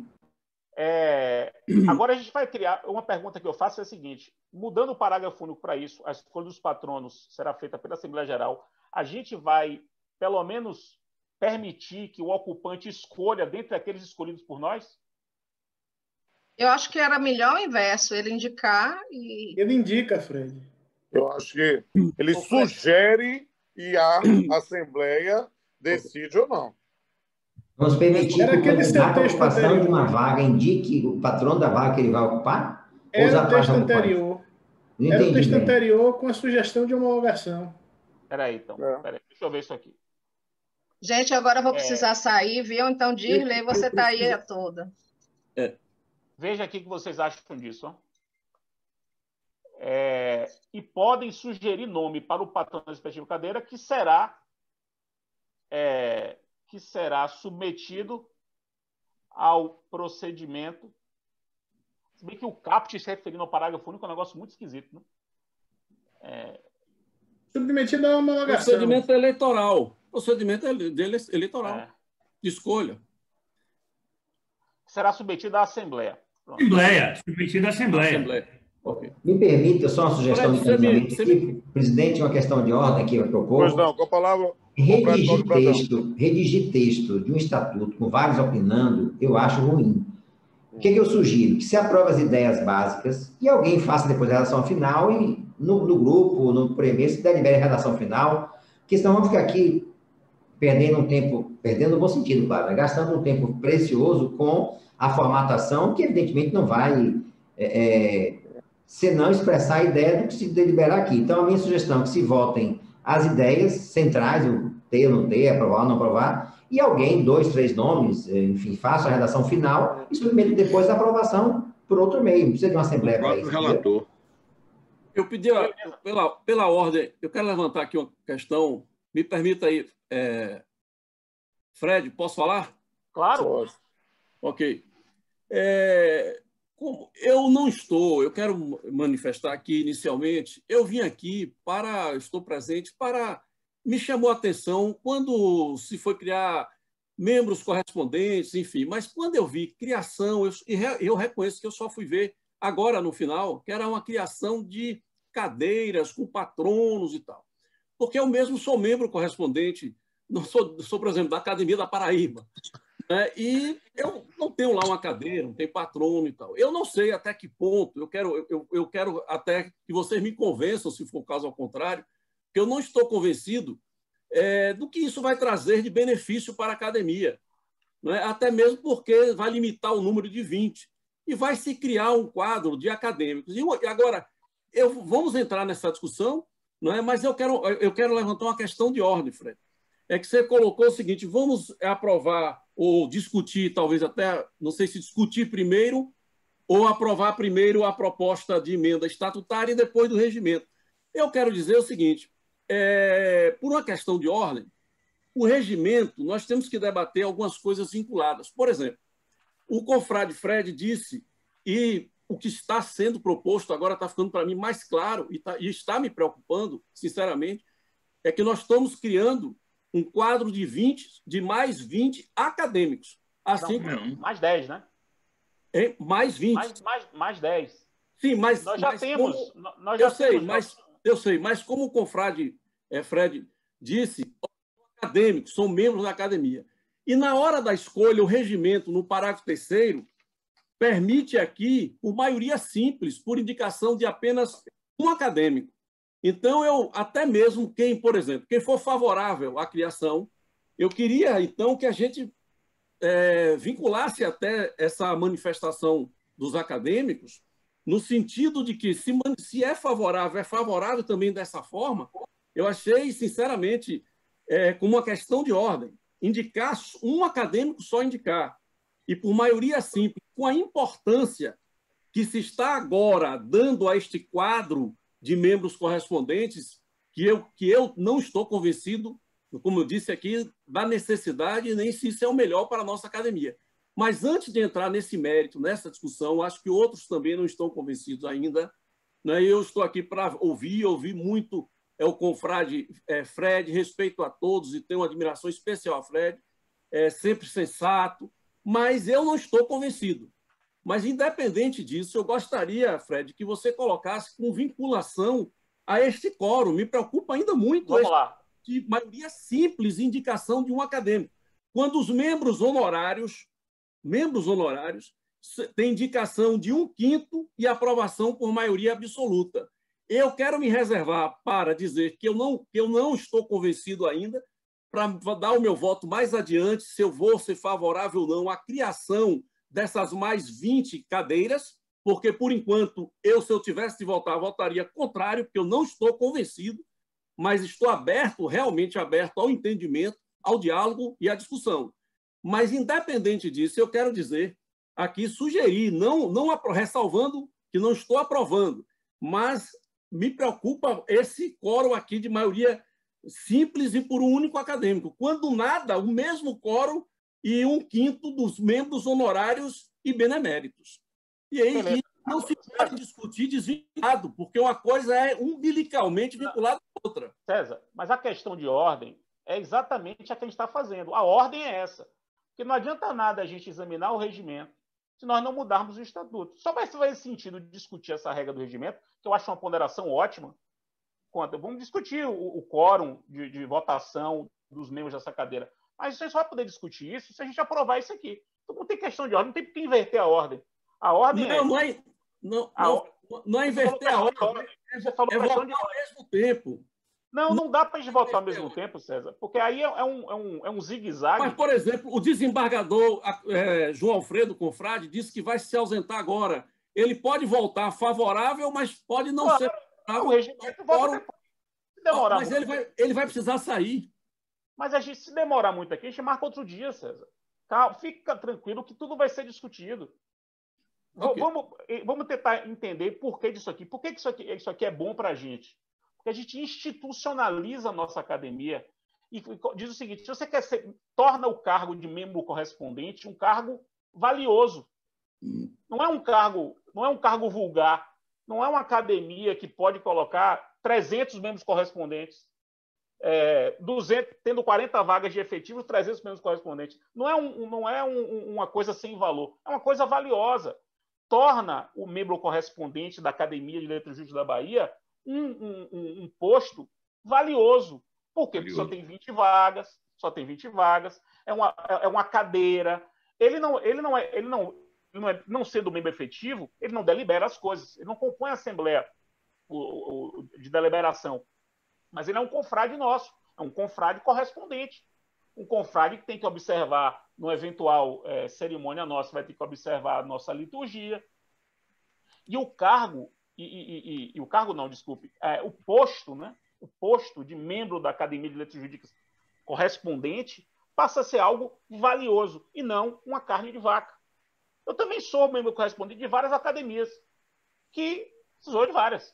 Agora a gente vai criar. Uma pergunta que eu faço é a seguinte: mudando o parágrafo único para isso, a escolha dos patronos será feita pela Assembleia Geral. A gente vai, pelo menos, permitir que o ocupante escolha dentre aqueles escolhidos por nós? Eu acho que era melhor o inverso, ele indicar e... Ele indica, Fred. Eu acho que ele sugere e a Assembleia decide ou não. Vamos permitir que o candidato à ocupação de uma vaga indique o patrão da vaga que ele vai ocupar? Era o texto anterior. Era o texto anterior com a sugestão de homologação. Peraí, então. Deixa eu ver isso aqui. Gente, agora eu vou precisar sair, viu? Então, Dirley, você está aí a toda. Veja aqui o que vocês acham disso. Ó. E podem sugerir nome para o patrão da respectiva cadeira que será submetido ao procedimento. Se bem que o caput se referindo ao parágrafo único é um negócio muito esquisito, né? Submetido a homologação. Procedimento eleitoral. Procedimento eleitoral. De escolha. Será submetido à Assembleia. Pronto. Submetido à Assembleia. Okay. Me permita só uma sugestão de caminhamento aqui. Presidente, uma questão de ordem aqui, eu propor. Pois não, com a palavra... Redigir texto de um estatuto com vários opinando, eu acho ruim. O que eu sugiro? Que se aprove as ideias básicas e alguém faça depois a redação final e no grupo, no primeiro, se delibere a redação final, porque senão vamos ficar aqui perdendo um tempo, perdendo no bom sentido, claro, né? Gastando um tempo precioso com a formatação, que evidentemente não vai senão expressar a ideia do que se deliberar aqui. Então, a minha sugestão é que se votem as ideias centrais, o ter ou não ter, aprovar ou não aprovar, e alguém, 2, 3 nomes, enfim, faça a redação final e submeta depois a aprovação por outro meio. Não precisa de uma assembleia para isso. Relator. Eu pedi, pela ordem, eu quero levantar aqui uma questão. Me permita aí, Fred, posso falar? Claro. Ok. Eu não estou, eu quero manifestar aqui inicialmente, eu vim aqui estou presente me chamou a atenção quando se foi criar membros correspondentes, enfim, mas quando eu vi criação, eu reconheço que eu só fui ver agora no final, que era uma criação de cadeiras com patronos e tal. Porque eu mesmo sou membro correspondente, sou, por exemplo, da Academia da Paraíba, né? E eu não tenho lá uma cadeira, não tenho patrono e tal. Eu não sei até que ponto, eu quero até que vocês me convençam, se for o caso ao contrário, que eu não estou convencido do que isso vai trazer de benefício para a academia, não é? Até mesmo porque vai limitar o número de 20 e vai se criar um quadro de acadêmicos. E agora, vamos entrar nessa discussão, não é? Mas eu quero levantar uma questão de ordem, Fred. É que você colocou o seguinte: vamos aprovar ou discutir, talvez até, não sei se discutir primeiro ou aprovar primeiro a proposta de emenda estatutária e depois do regimento. Eu quero dizer o seguinte, por uma questão de ordem, o regimento, nós temos que debater algumas coisas vinculadas. Por exemplo, o confrade Fred disse, e o que está sendo proposto agora está ficando para mim mais claro e está me preocupando, sinceramente, é que nós estamos criando um quadro de mais 20 acadêmicos. Assim não, mais 10, né? Mais 20. Mais 10. Sim, mas... Nós já temos... Eu sei, mas como o confrade Fred disse, os acadêmicos são membros da academia. E na hora da escolha, o regimento, no parágrafo 3º, permite aqui, por maioria simples, por indicação de apenas um acadêmico. Então, até mesmo por exemplo, quem for favorável à criação, eu queria, então, que a gente vinculasse até essa manifestação dos acadêmicos, no sentido de que, se é favorável também dessa forma. Eu achei, sinceramente, como uma questão de ordem, indicar um acadêmico só indicar, e por maioria simples, com a importância que se está agora dando a este quadro de membros correspondentes que eu não estou convencido, como eu disse aqui, da necessidade, nem se isso é o melhor para a nossa academia. Mas antes de entrar nesse mérito, nessa discussão, acho que outros também não estão convencidos ainda, né? Eu estou aqui para ouvir muito o confrade Fred, respeito a todos e tenho uma admiração especial a Fred, é sempre sensato, mas eu não estou convencido. Mas, independente disso, eu gostaria, Fred, que você colocasse com vinculação a este quórum. Me preocupa ainda muito de maioria simples, indicação de um acadêmico. Quando os membros honorários têm indicação de 1/5 e aprovação por maioria absoluta. Eu quero me reservar para dizer que eu não estou convencido ainda, para dar o meu voto mais adiante, se eu vou ser favorável ou não à criação dessas mais 20 cadeiras, porque, por enquanto, se eu tivesse de votar, votaria contrário, porque eu não estou convencido, mas estou realmente aberto ao entendimento, ao diálogo e à discussão. Mas, independente disso, eu quero dizer aqui, sugerir, não ressalvando que não estou aprovando, mas me preocupa esse quórum aqui de maioria simples e por um único acadêmico. Quando nada, o mesmo quórum e 1/5 dos membros honorários e beneméritos. E aí não se pode discutir desvinculado, porque uma coisa é umbilicalmente vinculada à outra. César, mas a questão de ordem é exatamente a que a gente está fazendo. A ordem é essa. Porque não adianta nada a gente examinar o regimento se nós não mudarmos o estatuto. Só vai fazer sentido discutir essa regra do regimento, que eu acho uma ponderação ótima. Vamos discutir o quórum de votação dos membros dessa cadeira. Mas você só vai poder discutir isso se a gente aprovar isso aqui. Então não tem questão de ordem, não tem por que inverter a ordem. A ordem não é inverter a ordem. Você falou é votar ao mesmo tempo. Não dá para a gente votar ao mesmo tempo, César, porque aí é um zigue-zague. Mas, por exemplo, o desembargador João Alfredo Confrade disse que vai se ausentar agora. Ele pode voltar favorável, mas pode não ser favorável. O regimento volta depois. Se demorar mas ele vai precisar sair. Mas se demorar muito aqui, a gente marca outro dia, César. Calma, fica tranquilo que tudo vai ser discutido. Okay. Vamos tentar entender por que disso aqui. Por que isso aqui é bom para a gente? Porque a gente institucionaliza a nossa academia e diz o seguinte: se você torna o cargo de membro correspondente um cargo valioso. Não é um cargo vulgar. Não é uma academia que pode colocar 300 membros correspondentes. 200, tendo 40 vagas de efetivos, 300 membros correspondentes. Não é uma coisa sem valor. É uma coisa valiosa. Torna o membro correspondente da Academia de Letras Jurídicas da Bahia um posto valioso. Por quê? Porque só tem 20 vagas, é uma cadeira. Não sendo membro efetivo, ele não delibera as coisas, ele não compõe a assembleia de deliberação, mas ele é um confrade nosso, é um confrade correspondente, um confrade que tem que observar, numa eventual cerimônia nossa, vai ter que observar a nossa liturgia. E o cargo, o posto, né? O posto de membro da Academia de Letras Jurídicas correspondente passa a ser algo valioso e não uma carne de vaca. Eu também sou membro correspondente de várias academias, que precisou de várias.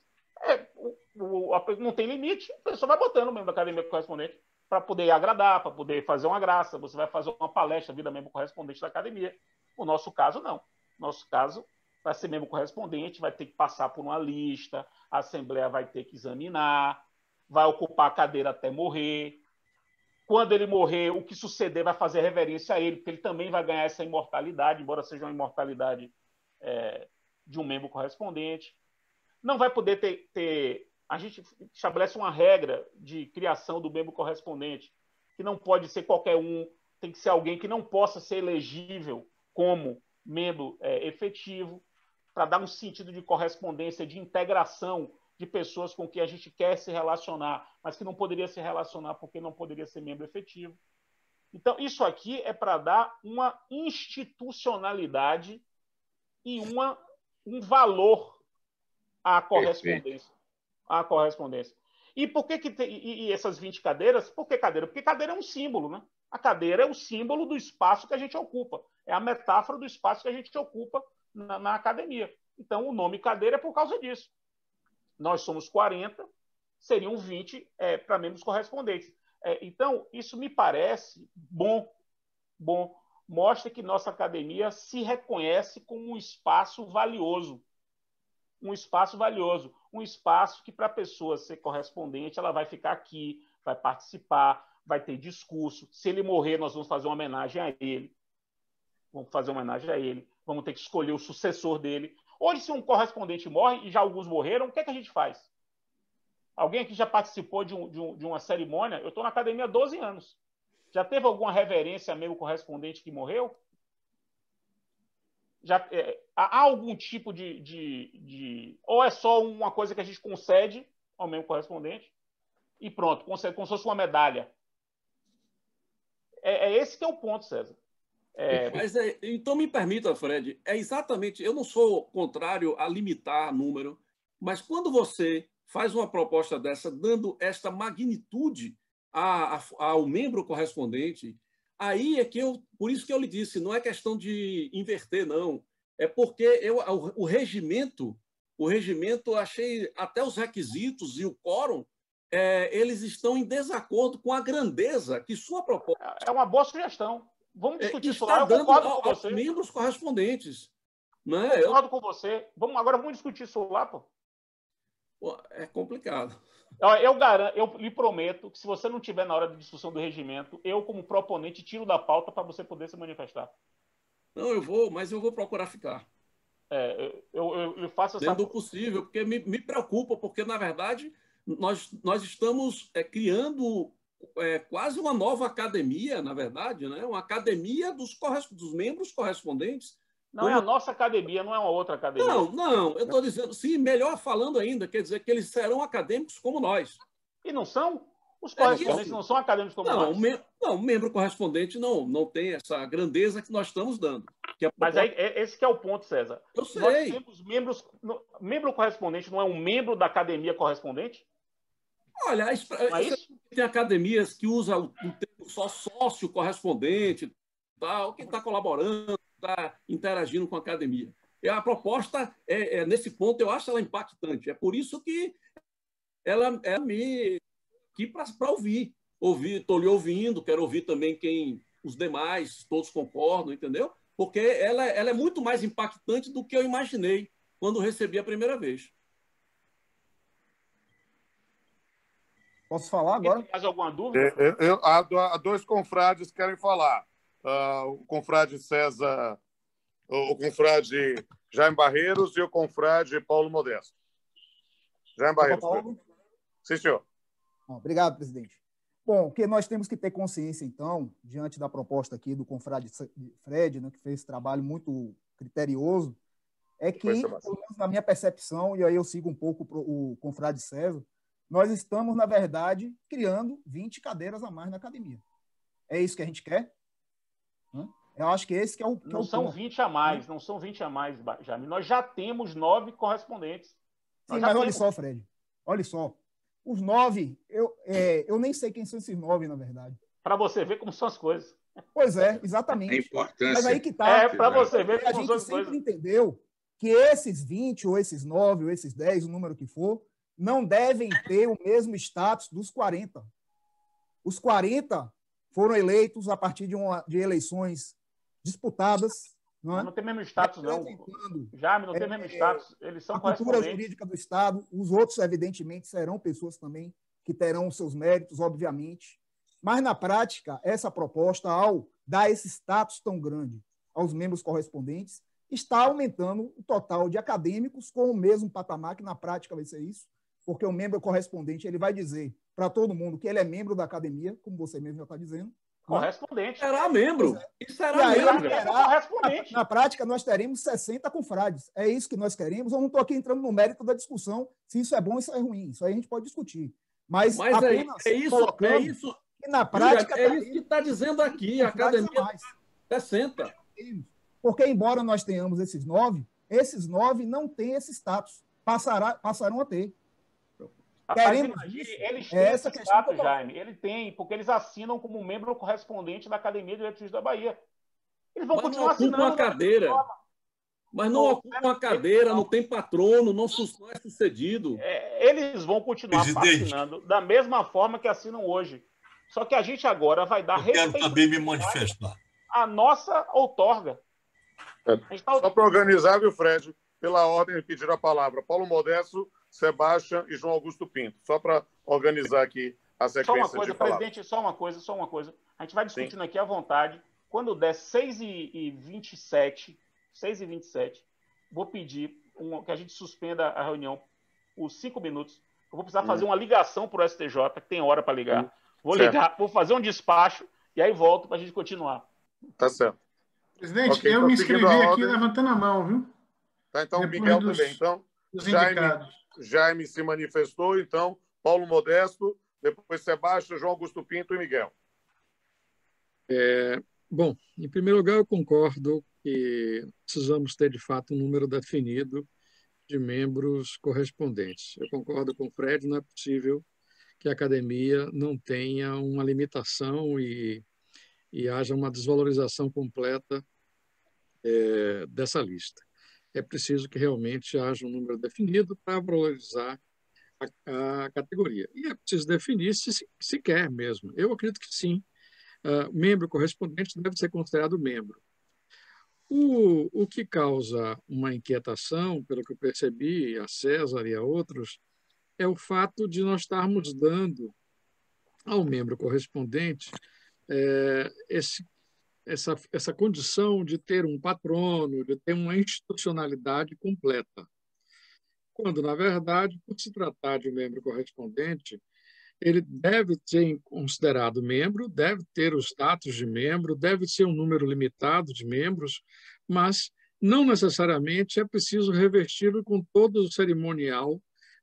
Não tem limite, a pessoa vai botando o membro da academia correspondente para poder agradar, para poder fazer uma graça. Você vai fazer uma palestra, vira membro correspondente da academia. No nosso caso, não. No nosso caso, para ser membro correspondente, vai ter que passar por uma lista, a Assembleia vai ter que examinar, vai ocupar a cadeira até morrer. Quando ele morrer, o que suceder vai fazer reverência a ele, porque ele também vai ganhar essa imortalidade, embora seja uma imortalidade de um membro correspondente. Não vai poder ter... A gente estabelece uma regra de criação do membro correspondente, que não pode ser qualquer um, tem que ser alguém que não possa ser elegível como membro efetivo, para dar um sentido de correspondência, de integração de pessoas com quem a gente quer se relacionar, mas que não poderia se relacionar porque não poderia ser membro efetivo. Então, isso aqui é para dar uma institucionalidade e um valor à correspondência. À correspondência. E por que e essas 20 cadeiras? Por que cadeira? Porque cadeira é um símbolo, né? A cadeira é o símbolo do espaço que a gente ocupa. É a metáfora do espaço que a gente ocupa na academia. Então, o nome cadeira é por causa disso. nós somos 40, seriam 20 para membros correspondentes. Então, isso me parece bom. Mostra que nossa academia se reconhece como um espaço valioso. Um espaço valioso. Um espaço que, para a pessoa ser correspondente, ela vai ficar aqui, vai participar, vai ter discurso. Se ele morrer, nós vamos fazer uma homenagem a ele. Vamos ter que escolher o sucessor dele. Hoje, se um correspondente morre, e já alguns morreram, o que é que a gente faz? Alguém aqui já participou de uma cerimônia? Eu estou na academia há 12 anos. Já teve alguma reverência a membro correspondente que morreu? Há algum tipo ou é só uma coisa que a gente concede ao membro correspondente e pronto, concede como se fosse uma medalha? Esse que é o ponto, César. Então, me permita, Fred, exatamente, eu não sou contrário a limitar número, mas quando você faz uma proposta dessa, dando esta magnitude ao membro correspondente, aí é que por isso que eu lhe disse, não é questão de inverter, não. É porque o regimento, achei até os requisitos e o quórum, eles estão em desacordo com a grandeza que sua proposta... É uma boa sugestão. Vamos discutir isso lá, eu concordo com você. Membros correspondentes. Eu concordo com você. Agora vamos discutir isso lá, pô. É complicado. Eu lhe prometo que se você não estiver na hora da discussão do regimento, eu, como proponente, tiro da pauta para você poder se manifestar. Não, mas eu vou procurar ficar. Eu faço essa... Sendo possível, porque me preocupa, porque, na verdade, nós estamos criando quase uma nova academia, na verdade, né? Uma academia dos membros correspondentes. Não é a nossa academia, não é uma outra academia. Não, eu estou dizendo, sim, melhor falando ainda, quer dizer que eles serão acadêmicos como nós. E não são? Os correspondentes não são acadêmicos como nós? Não, o membro correspondente não tem essa grandeza que nós estamos dando. Mas esse que é o ponto, César. Eu sei. Nós temos membros... Membro correspondente não é um membro da academia correspondente? Olha, tem academias que usam o termo só sócio correspondente, tal, quem está colaborando, está interagindo com a academia. E a proposta, nesse ponto, eu acho ela impactante. É por isso que ela me... aqui para ouvir. Estou lhe ouvindo, quero ouvir também os demais, todos concordam, entendeu? Porque ela é muito mais impactante do que eu imaginei quando recebi a primeira vez. Posso falar agora? Mais alguma dúvida? Há dois confrades que querem falar. O confrade César, o confrade Jaime Barreiros e o confrade Paulo Modesto. Jaime Barreiros. Sim, senhor. Obrigado, presidente. Bom, o que nós temos que ter consciência, então, diante da proposta aqui do confrade Fred, né, que fez esse trabalho muito criterioso, é que, pelo menos na minha percepção, e aí eu sigo um pouco o confrade César, nós estamos, na verdade, criando 20 cadeiras a mais na academia. É isso que a gente quer? Eu acho que esse que é o Não são 20 a mais, não são 20 a mais, Jaime. Nós já temos 9 correspondentes. Sim, mas olha só, Fred. Olha só. Os 9, eu nem sei quem são esses 9, na verdade. Para você ver como são as coisas. Pois é, exatamente. A importância. Mas aí que tá. Para você ver como são as coisas. A gente sempre entendeu que esses 20, ou esses 9, ou esses 10, o número que for, não devem ter o mesmo status dos 40. Os 40 foram eleitos a partir de eleições disputadas. Não tem mesmo status, não. Jaime, não tem mesmo status. Eles são correspondentes. A cultura jurídica do Estado, os outros, evidentemente, serão pessoas também que terão seus méritos, obviamente. Mas, na prática, essa proposta, ao dar esse status tão grande aos membros correspondentes, está aumentando o total de acadêmicos com o mesmo patamar, que na prática vai ser isso, porque o membro correspondente ele vai dizer para todo mundo que ele é membro da academia, como você mesmo já está dizendo. Correspondente. Será membro. Isso será membro. Correspondente. Na prática, nós teremos 60 confrades. É isso que nós queremos. Eu não estou aqui entrando no mérito da discussão se isso é bom ou isso é ruim. Isso aí a gente pode discutir. Mas é isso que na prática... É isso que está dizendo aqui. A academia 60. Porque, embora nós tenhamos esses 9 não têm esse status. Passarão a ter. Eles têm esse status, Jaime. Ele tem, porque eles assinam como membro correspondente da Academia de Direito da Bahia. Eles vão continuar assinando. Uma cadeira. Mas não ocupa uma cadeira, não tem patrono, não é sucedido. Eles vão continuar assinando da mesma forma que assinam hoje. Só que a gente agora vai dar respeito. Quero também me manifestar. A nossa outorga. Só para organizar, viu, Fred? Pela ordem, pedir a palavra. Paulo Modesto, Sebastião e João Augusto Pinto. Só para organizar aqui a sequência Só uma coisa, de palavras. presidente, só uma coisa. A gente vai discutindo aqui à vontade. Quando der 6h27, vou pedir que a gente suspenda a reunião por 5 minutos. Eu vou precisar fazer uma ligação para o STJ, que tem hora para ligar. Vou ligar, vou fazer um despacho e aí volto para a gente continuar. Tá certo. Presidente, eu me inscrevi aqui levantando a mão, viu? Tá, então, depois Miguel também. Então, Jaime se manifestou, então, Paulo Modesto, depois Sebastião, João Augusto Pinto e Miguel. Bom, em primeiro lugar, eu concordo que precisamos ter, de fato, um número definido de membros correspondentes. Eu concordo com o Fred, não é possível que a academia não tenha uma limitação e haja uma desvalorização completa dessa lista. É preciso que realmente haja um número definido para valorizar a categoria. E é preciso definir se quer mesmo. Eu acredito que sim. Membro correspondente deve ser considerado membro. O que causa uma inquietação, pelo que eu percebi, a César e a outros, é o fato de nós estarmos dando ao membro correspondente essa condição de ter um patrono, de ter uma institucionalidade completa. Quando, na verdade, por se tratar de um membro correspondente, ele deve ser considerado membro, deve ter o status de membro, deve ser um número limitado de membros, mas não necessariamente é preciso revesti-lo com todo o cerimonial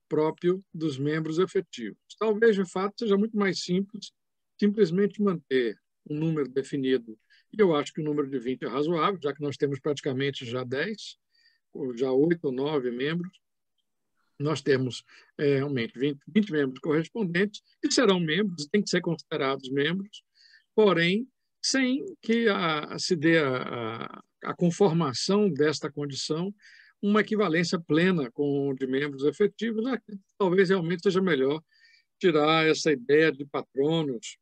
próprio dos membros efetivos. Talvez, de fato, seja muito mais simples simplesmente manter um número definido. E eu acho que o número de 20 é razoável, já que nós temos praticamente já 10, já 8 ou 9 membros. Nós temos realmente 20 membros correspondentes, que serão membros, têm que ser considerados membros, porém, sem que se dê a conformação desta condição uma equivalência plena com de membros efetivos. Talvez realmente seja melhor tirar essa ideia de patronos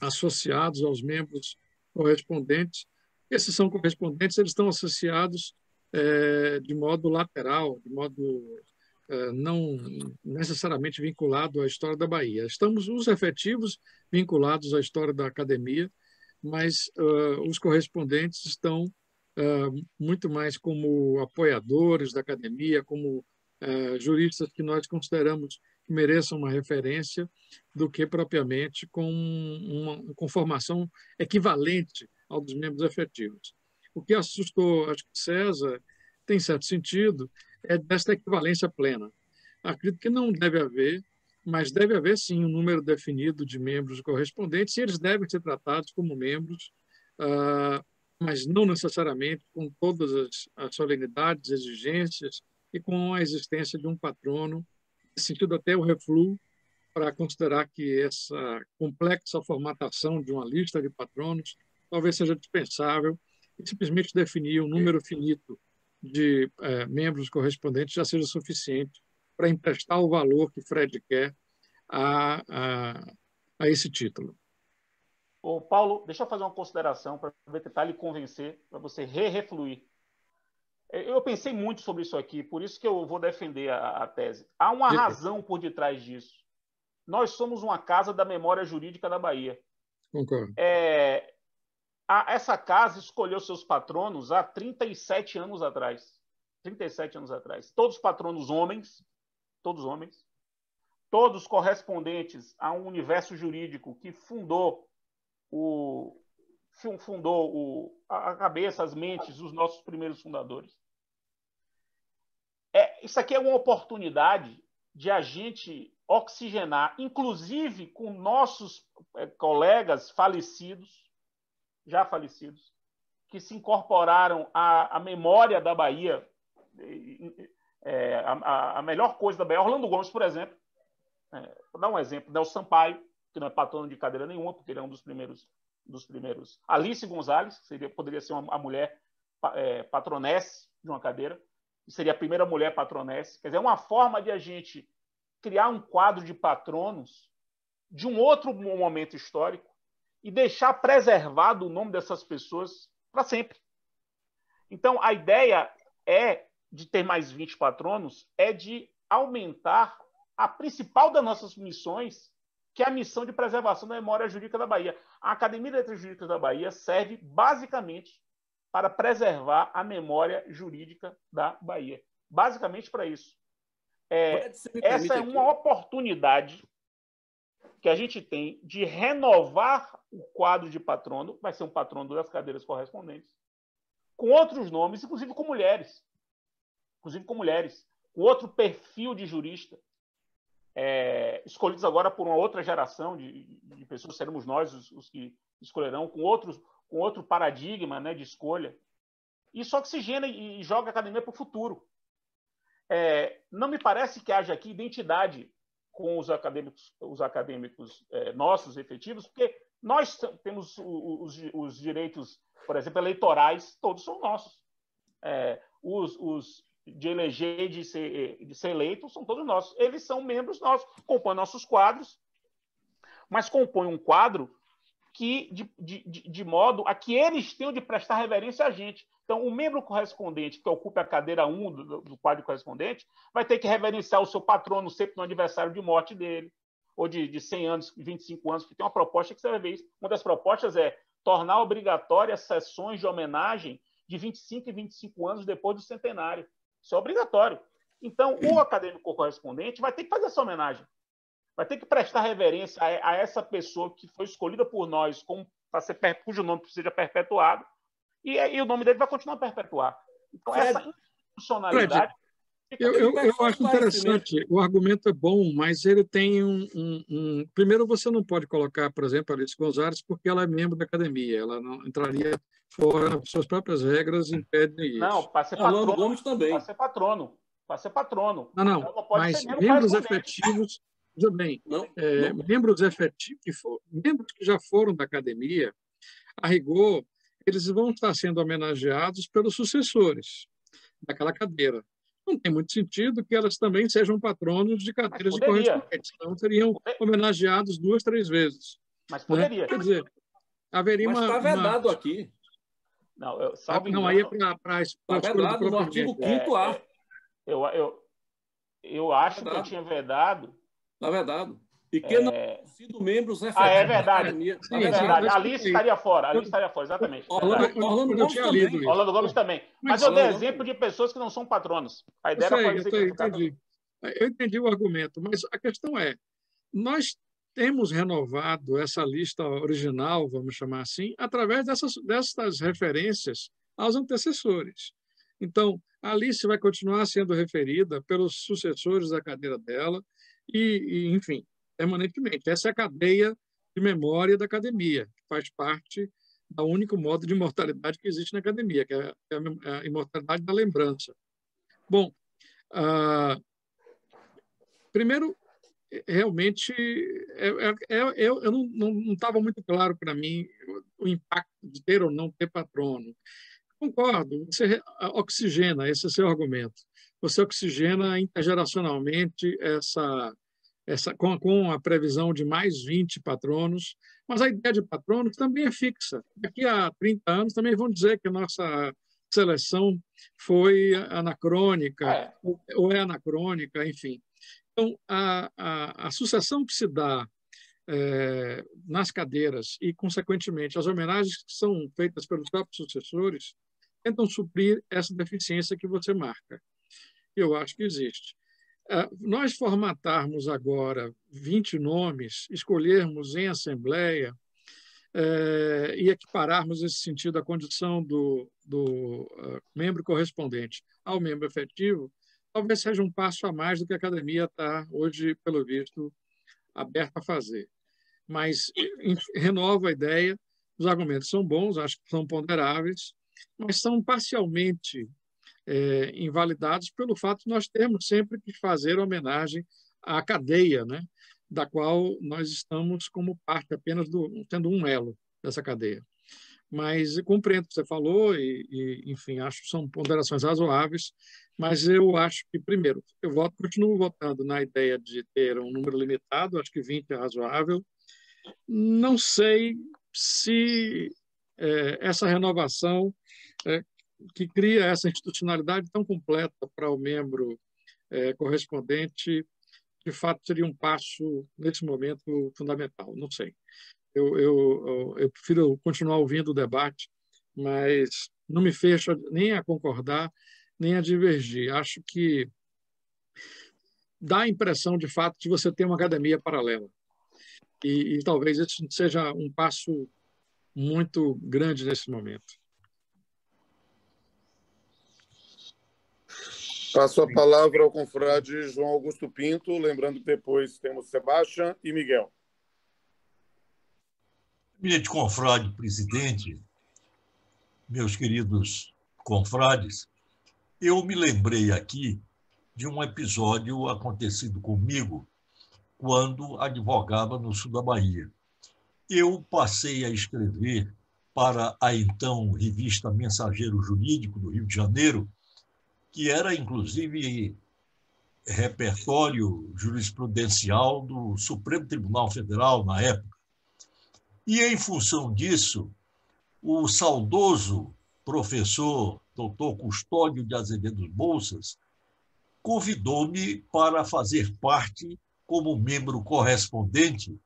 associados aos membros correspondentes. Esses são correspondentes, eles estão associados de modo lateral, de modo não necessariamente vinculado à história da Bahia. Estamos os efetivos vinculados à história da academia, mas os correspondentes estão muito mais como apoiadores da academia, como juristas que nós consideramos que mereçam uma referência, do que propriamente com uma conformação equivalente ao dos membros efetivos. O que assustou, acho que César, tem certo sentido, é desta equivalência plena. Acredito que não deve haver, mas deve haver sim um número definido de membros correspondentes, e eles devem ser tratados como membros, mas não necessariamente com todas as solenidades, exigências e com a existência de um patrono, nesse sentido até o refluo, para considerar que essa complexa formatação de uma lista de patronos talvez seja dispensável, e simplesmente definir um número finito de membros correspondentes já seja suficiente para emprestar o valor que Fred quer a esse título. Ô, Paulo, deixa eu fazer uma consideração para tentar lhe convencer, para você refluir. Eu pensei muito sobre isso aqui, por isso que eu vou defender a tese. Há uma razão por detrás disso. Nós somos uma casa da memória jurídica da Bahia. Concordo. Essa casa escolheu seus patronos há 37 anos atrás. 37 anos atrás. Todos patronos homens, todos correspondentes a um universo jurídico que fundou a cabeça, as mentes dos nossos primeiros fundadores. Isso aqui é uma oportunidade de a gente oxigenar, inclusive com nossos colegas já falecidos, que se incorporaram à memória da Bahia, a melhor coisa da Bahia. Orlando Gomes, por exemplo, vou dar um exemplo, Nelson Sampaio, que não é patrono de cadeira nenhuma, porque ele é um dos primeiros. Alice Gonzalez, poderia ser uma mulher patronesse, de uma cadeira, que seria a primeira mulher patronesse. Quer dizer, é uma forma de a gente criar um quadro de patronos de um outro momento histórico e deixar preservado o nome dessas pessoas para sempre. Então, a ideia de ter mais 20 patronos é de aumentar a principal das nossas missões, que é a missão de preservação da memória jurídica da Bahia. A Academia de Letras Jurídicas da Bahia serve basicamente para preservar a memória jurídica da Bahia. Basicamente para isso. Essa é uma oportunidade que a gente tem de renovar o quadro de patrono, vai ser um patrono das cadeiras correspondentes, com outros nomes, inclusive com mulheres, com outro perfil de jurista, escolhidos agora por uma outra geração de pessoas, seremos nós os que escolherão, com outro paradigma, né, de escolha. Isso oxigena e joga a academia para o futuro. Não me parece que haja aqui identidade com os acadêmicos nossos, efetivos, porque nós temos os direitos, por exemplo, eleitorais, todos são nossos. Os de eleger e de ser eleito são todos nossos. Eles são membros nossos, compõem nossos quadros, mas compõem um quadro que, de modo a que eles tenham de prestar reverência a gente. Então, o membro correspondente que ocupe a cadeira 1 do quadro correspondente vai ter que reverenciar o seu patrono sempre no aniversário de morte dele, ou de 100 anos, 25 anos, que tem uma proposta que você vai ver isso. Uma das propostas é tornar obrigatórias sessões de homenagem de 25 e 25 anos depois do centenário. Isso é obrigatório. Então, o acadêmico correspondente vai ter que fazer essa homenagem. Vai ter que prestar reverência a essa pessoa que foi escolhida por nós cujo nome seja perpetuado, e o nome dele vai continuar a perpetuar. Então, essa institucionalidade... Eu acho interessante. O argumento é bom, mas ele tem Primeiro, você não pode colocar, por exemplo, a Alice Gonzalez, porque ela é membro da academia. Ela não entraria fora, suas próprias regras impedem isso. Não, para ser patrono. Gomes também. Para ser patrono. Para ser patrono. Não, mas membros efetivos... Veja bem, membros efetivos, membros que já foram da academia, a rigor, eles vão estar sendo homenageados pelos sucessores daquela cadeira. Não tem muito sentido que elas também sejam patronos de cadeiras de correspondentes. Então, seriam homenageados 2, 3 vezes. Mas poderia. Né? Quer dizer, haveria mas está vedado aqui. Não, aí é para está vedado no artigo 5º A. Eu acho que eu tinha vedado. Está vedado. E que não tenham sido membros efetivos. É verdade. É verdade. Alice estaria fora. Exatamente. Orlando Gomes também. Orlando Gomes também. Mas eu dei exemplo de pessoas que não são patronos. A ideia era entendi. Eu entendi o argumento, mas a questão é, nós temos renovado essa lista original, vamos chamar assim, através dessas referências aos antecessores. Então, a Alice vai continuar sendo referida pelos sucessores da cadeira dela enfim, permanentemente. Essa é a cadeia de memória da academia, que faz parte do único modo de imortalidade que existe na academia, que é a imortalidade da lembrança. Bom, primeiro, realmente, eu não estava muito claro para mim o impacto de ter ou não ter patrono. Concordo, você oxigena, esse é o seu argumento. Você oxigena intergeracionalmente com a previsão de mais 20 patronos, mas a ideia de patronos também é fixa. Daqui a 30 anos também vão dizer que a nossa seleção foi anacrônica, ou é anacrônica, enfim. Então, a sucessão que se dá nas cadeiras e, consequentemente, as homenagens que são feitas pelos próprios sucessores tentam suprir essa deficiência que você marca. Eu acho que existe. Nós formatarmos agora 20 nomes, escolhermos em assembleia e equipararmos nesse sentido a condição do membro correspondente ao membro efetivo, talvez seja um passo a mais do que a academia está hoje, pelo visto, aberta a fazer. Mas renovo a ideia, os argumentos são bons, acho que são ponderáveis, mas são parcialmente invalidados pelo fato de nós termos sempre que fazer homenagem à cadeia, né, da qual nós estamos como parte apenas tendo um elo dessa cadeia. mas compreendo o que você falou enfim, acho que são ponderações razoáveis, mas eu acho que, primeiro, continuo votando na ideia de ter um número limitado, acho que 20 é razoável. Não sei se essa renovação que cria essa institucionalidade tão completa para o membro correspondente, de fato, seria um passo, nesse momento, fundamental. Não sei. Eu prefiro continuar ouvindo o debate, mas não me fecho nem a concordar, nem a divergir. Acho que dá a impressão, de fato, de você ter uma academia paralela. E talvez isso seja um passo muito grande nesse momento. Passo a palavra ao confrade João Augusto Pinto, lembrando que depois temos Sebastião e Miguel. Eminente confrade presidente, meus queridos confrades, eu me lembrei aqui de um episódio acontecido comigo quando advogava no sul da Bahia. Eu passei a escrever para a então revista Mensageiro Jurídico do Rio de Janeiro, que era, inclusive, repertório jurisprudencial do Supremo Tribunal Federal na época. E, em função disso, o saudoso professor Dr. Custódio de Azevedo Bolsas convidou-me para fazer parte como membro correspondente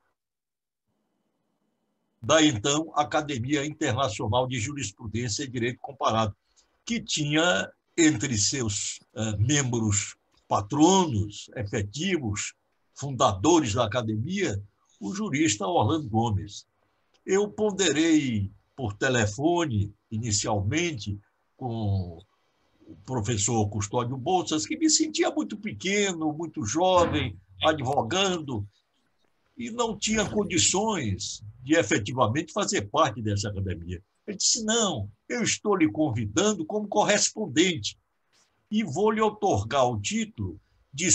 da, então, Academia Internacional de Jurisprudência e Direito Comparado, que tinha entre seus membros patronos, efetivos, fundadores da academia, o jurista Orlando Gomes. Eu ponderei por telefone, inicialmente, com o professor Custódio Bolsas, que me sentia muito pequeno, muito jovem, advogando, e não tinha condições de efetivamente fazer parte dessa academia. Ele disse, não, eu estou lhe convidando como correspondente e vou lhe outorgar o título de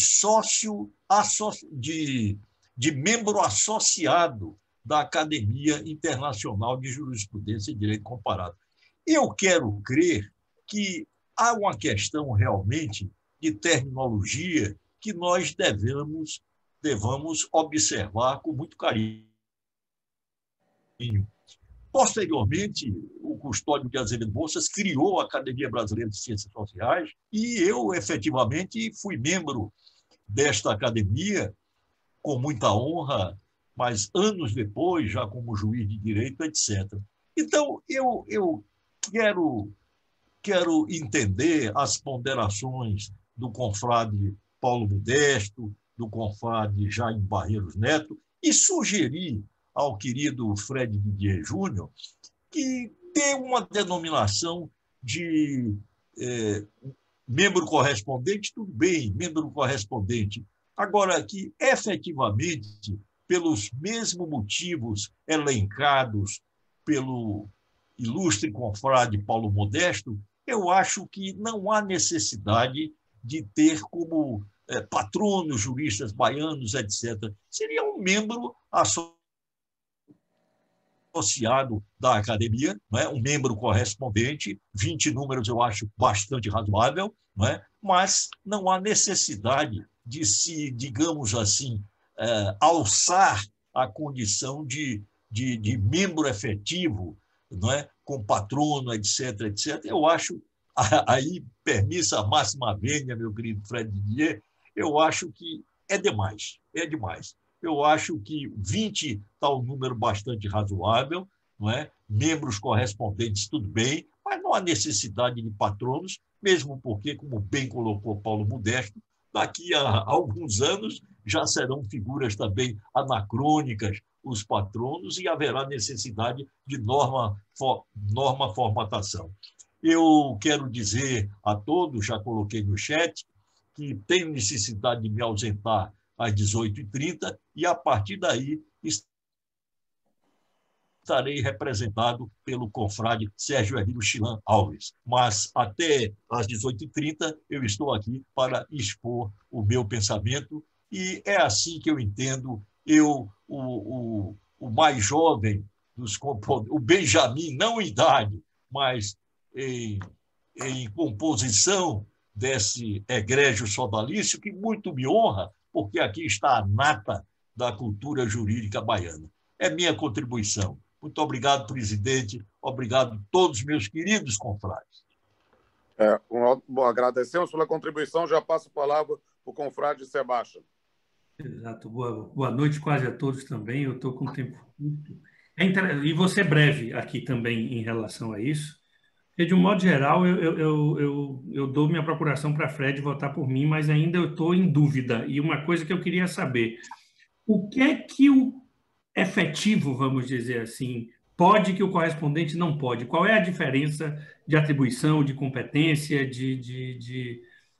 de membro associado da Academia Internacional de Jurisprudência e Direito Comparado. Eu quero crer que há uma questão realmente de terminologia que nós devamos observar com muito carinho. Posteriormente, o Custódio de Azevedo Bolsas criou a Academia Brasileira de Ciências Sociais e eu, efetivamente, fui membro desta academia com muita honra, mas anos depois, já como juiz de direito, etc. Então, eu quero entender as ponderações do confrade Paulo Modesto, do confrade Jaime Barreiros Neto, e sugerir ao querido Fred Didier Júnior que dê uma denominação de membro correspondente, tudo bem, membro correspondente. Agora, que efetivamente, pelos mesmos motivos elencados pelo ilustre confrade Paulo Modesto, eu acho que não há necessidade de ter como patronos, juristas baianos, etc. Seria um membro associado da academia, não é? Um membro correspondente, 20 números eu acho bastante razoável, não é? Mas não há necessidade de se, digamos assim, alçar a condição de membro efetivo, não é? Com patrono, etc., etc. Eu acho, aí, permissa máxima vênia, meu querido Fred Didier, eu acho que é demais, é demais. Eu acho que 20 está um número bastante razoável, não é? Membros correspondentes, tudo bem, mas não há necessidade de patronos, mesmo porque, como bem colocou Paulo Modesto, daqui a alguns anos já serão figuras também anacrônicas os patronos e haverá necessidade de norma formatação. Eu quero dizer a todos, já coloquei no chat, que tenho necessidade de me ausentar às 18h30 e, a partir daí, estarei representado pelo confrade Sérgio Hermílio Chilan Alves. Mas, até às 18h30, eu estou aqui para expor o meu pensamento e é assim que eu entendo, o mais jovem o Benjamin, não em idade, mas em composição desse egrégio sodalício, que muito me honra, porque aqui está a nata da cultura jurídica baiana. É minha contribuição. Muito obrigado, presidente. Obrigado a todos meus queridos confrades. Bom, agradecemos pela contribuição. Já passo a palavra para o confrade Sebastião. Exato. Boa noite quase a todos também. Eu estou com tempo curto. E vou ser breve aqui também em relação a isso. Porque, de um modo geral, eu dou minha procuração para Fred votar por mim, mas ainda eu estou em dúvida. E uma coisa que eu queria saber, o que é que o efetivo, vamos dizer assim, pode que o correspondente não pode? Qual é a diferença de atribuição, de competência,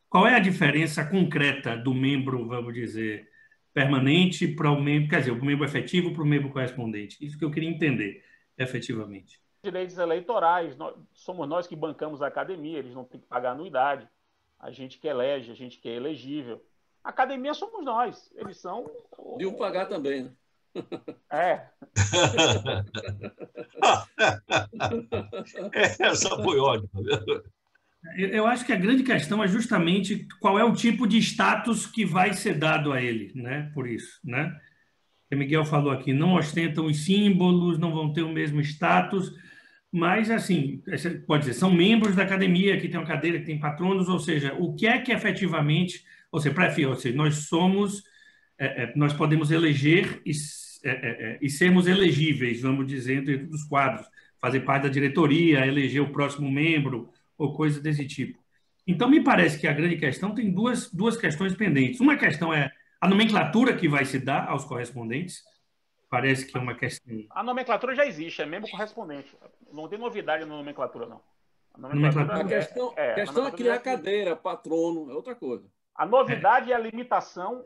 qual é a diferença concreta do membro, vamos dizer, permanente para o membro, quer dizer, o membro efetivo para o membro correspondente? Isso que eu queria entender, efetivamente. Direitos eleitorais, somos nós que bancamos a academia, eles não têm que pagar anuidade, a gente que elege, a gente que é elegível. A academia somos nós, eles são... Deviam pagar também, né? Essa foi ótima. Eu acho que a grande questão é justamente qual é o tipo de status que vai ser dado a ele, né? Por isso, né? O Miguel falou aqui, não ostentam os símbolos, não vão ter o mesmo status, mas, assim, pode dizer, são membros da academia, que tem uma cadeira, que tem patronos, ou seja, o que é que efetivamente, ou seja, nós podemos eleger e sermos elegíveis, vamos dizer, dentro dos quadros, fazer parte da diretoria, eleger o próximo membro, ou coisa desse tipo. Então, me parece que a grande questão tem duas questões pendentes. Uma questão é a nomenclatura que vai se dar aos correspondentes. Parece que é uma questão... A nomenclatura já existe, é membro correspondente. Não tem novidade na nomenclatura, não. A questão é criar cadeira, patrono, é outra coisa. A novidade é a limitação,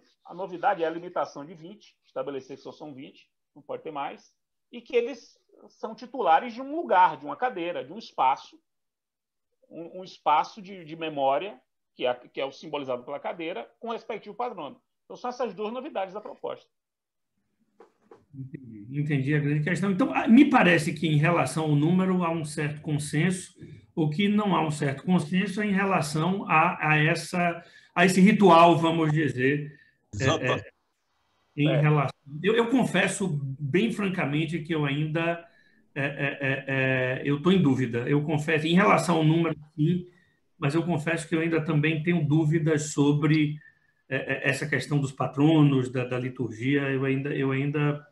de 20, estabelecer que só são 20, não pode ter mais, e que eles são titulares de um lugar, de uma cadeira, de um espaço, um espaço de memória, que é o simbolizado pela cadeira, com o respectivo patrono. Então, são essas duas novidades da proposta. Entendi a grande questão. Então, me parece que, em relação ao número, há um certo consenso. O que não há um certo consenso é em relação a esse ritual, vamos dizer. Eu confesso, bem francamente, que eu ainda estou em dúvida. Eu confesso, em relação ao número, sim, mas eu confesso que eu ainda também tenho dúvidas sobre essa questão dos patronos, da liturgia. Eu ainda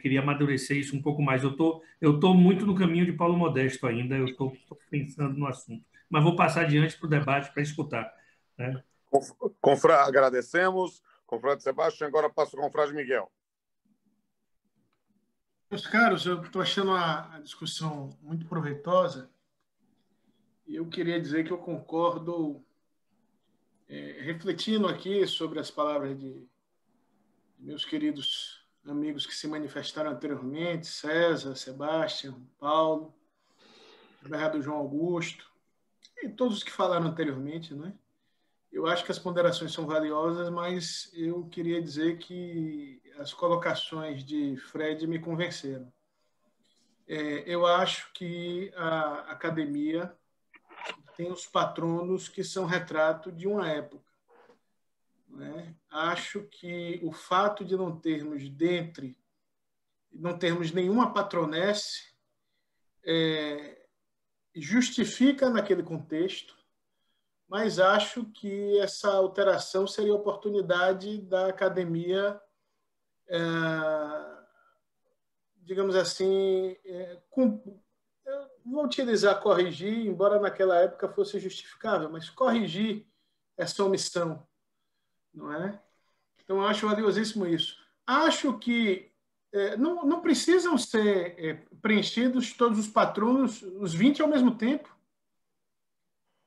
queria amadurecer isso um pouco mais. Eu tô muito no caminho de Paulo Modesto ainda, eu estou pensando no assunto. Mas vou passar adiante para o debate para escutar. Né? Agradecemos. Confrade Sebastião, agora passo ao confrade Miguel. Meus caros, eu estou achando a discussão muito proveitosa e eu queria dizer que eu concordo, refletindo aqui sobre as palavras de meus queridos amigos que se manifestaram anteriormente, César, Sebastião, Paulo, o vereador João Augusto e todos os que falaram anteriormente, né? Eu acho que as ponderações são valiosas, mas eu queria dizer que as colocações de Fred me convenceram. Eu acho que a academia tem os patronos que são retrato de uma época. Né? Acho que o fato de não termos nenhuma patronesse justifica naquele contexto, mas acho que essa alteração seria a oportunidade da academia, digamos assim, vou utilizar corrigir, embora naquela época fosse justificável, mas corrigir essa omissão, não é? Então, acho valiosíssimo isso. Acho que não precisam ser preenchidos todos os patronos, os 20 ao mesmo tempo.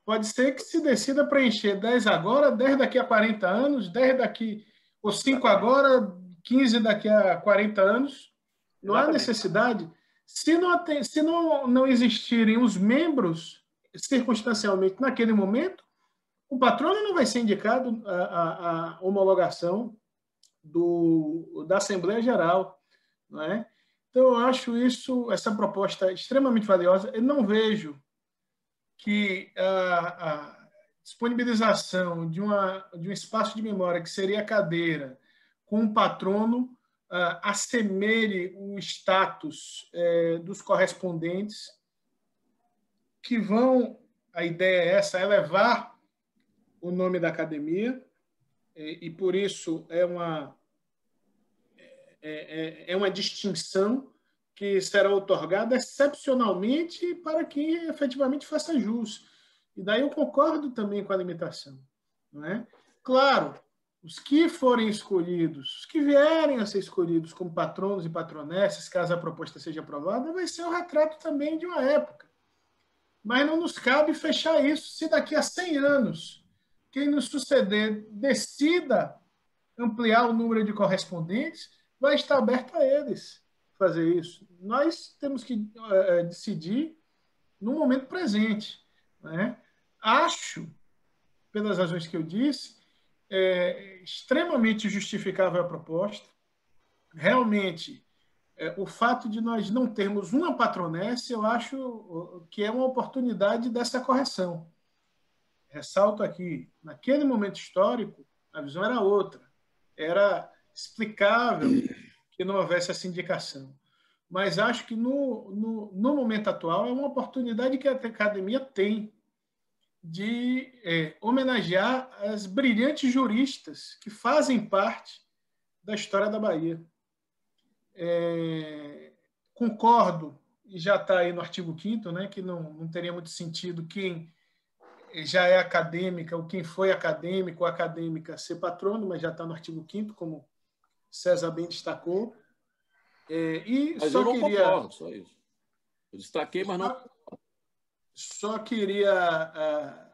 Pode ser que se decida preencher 10 agora, 10 daqui a 40 anos, 10 daqui, ou 5 agora, 15 daqui a 40 anos. Não há necessidade. Se não existirem os membros, circunstancialmente, naquele momento, o patrono não vai ser indicado a homologação da Assembleia Geral. Não é? Então, eu acho essa proposta extremamente valiosa. Eu não vejo que a disponibilização de um espaço de memória, que seria a cadeira, com um patrono, assemelhe o status dos correspondentes, que vão, a ideia é essa, elevar o nome da academia, e por isso é uma distinção que será otorgada excepcionalmente para quem efetivamente faça jus. E daí eu concordo também com a limitação. Não é? Claro, os que forem escolhidos, os que vierem a ser escolhidos como patronos e patronesses, caso a proposta seja aprovada, vai ser um retrato também de uma época. Mas não nos cabe fechar isso se daqui a 100 anos quem nos suceder decida ampliar o número de correspondentes, vai estar aberto a eles fazer isso. Nós temos que decidir no momento presente. Né? Acho, pelas razões que eu disse, extremamente justificável a proposta. Realmente, o fato de nós não termos uma patronesse, eu acho que é uma oportunidade dessa correção. Ressalto aqui, naquele momento histórico, a visão era outra. Era explicável que não houvesse essa indicação. Mas acho que no momento atual é uma oportunidade que a academia tem de homenagear as brilhantes juristas que fazem parte da história da Bahia. Concordo, e já está aí no artigo 5º, né, que não teria muito sentido quem já é acadêmica ou quem foi acadêmico ou acadêmica ser patrono, mas já está no artigo 5º, como César bem destacou. Mas eu não concordo, só isso. Eu destaquei, mas não... Só queria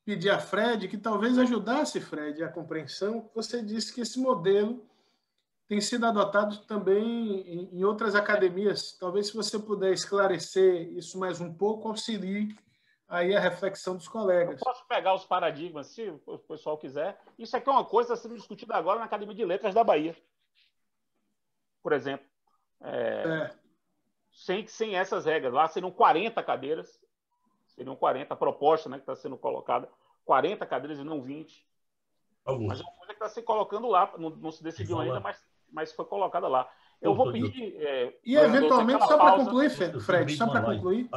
pedir a Fred que talvez ajudasse, Fred, a compreensão. Você disse que esse modelo tem sido adotado também em outras academias. Talvez, se você puder esclarecer isso mais um pouco, auxilie aí a reflexão dos colegas. Eu posso pegar os paradigmas, se o pessoal quiser. Isso aqui é uma coisa sendo discutida agora na Academia de Letras da Bahia, por exemplo. Sem essas regras. Lá seriam 40 cadeiras. Seriam 40, a proposta, né, que está sendo colocada. 40 cadeiras e não 20. Mas é uma coisa que está se colocando lá. Não se decidiu ainda, mas foi colocada lá. Eu vou pedir... E, eventualmente, só para concluir, Fred, só para concluir,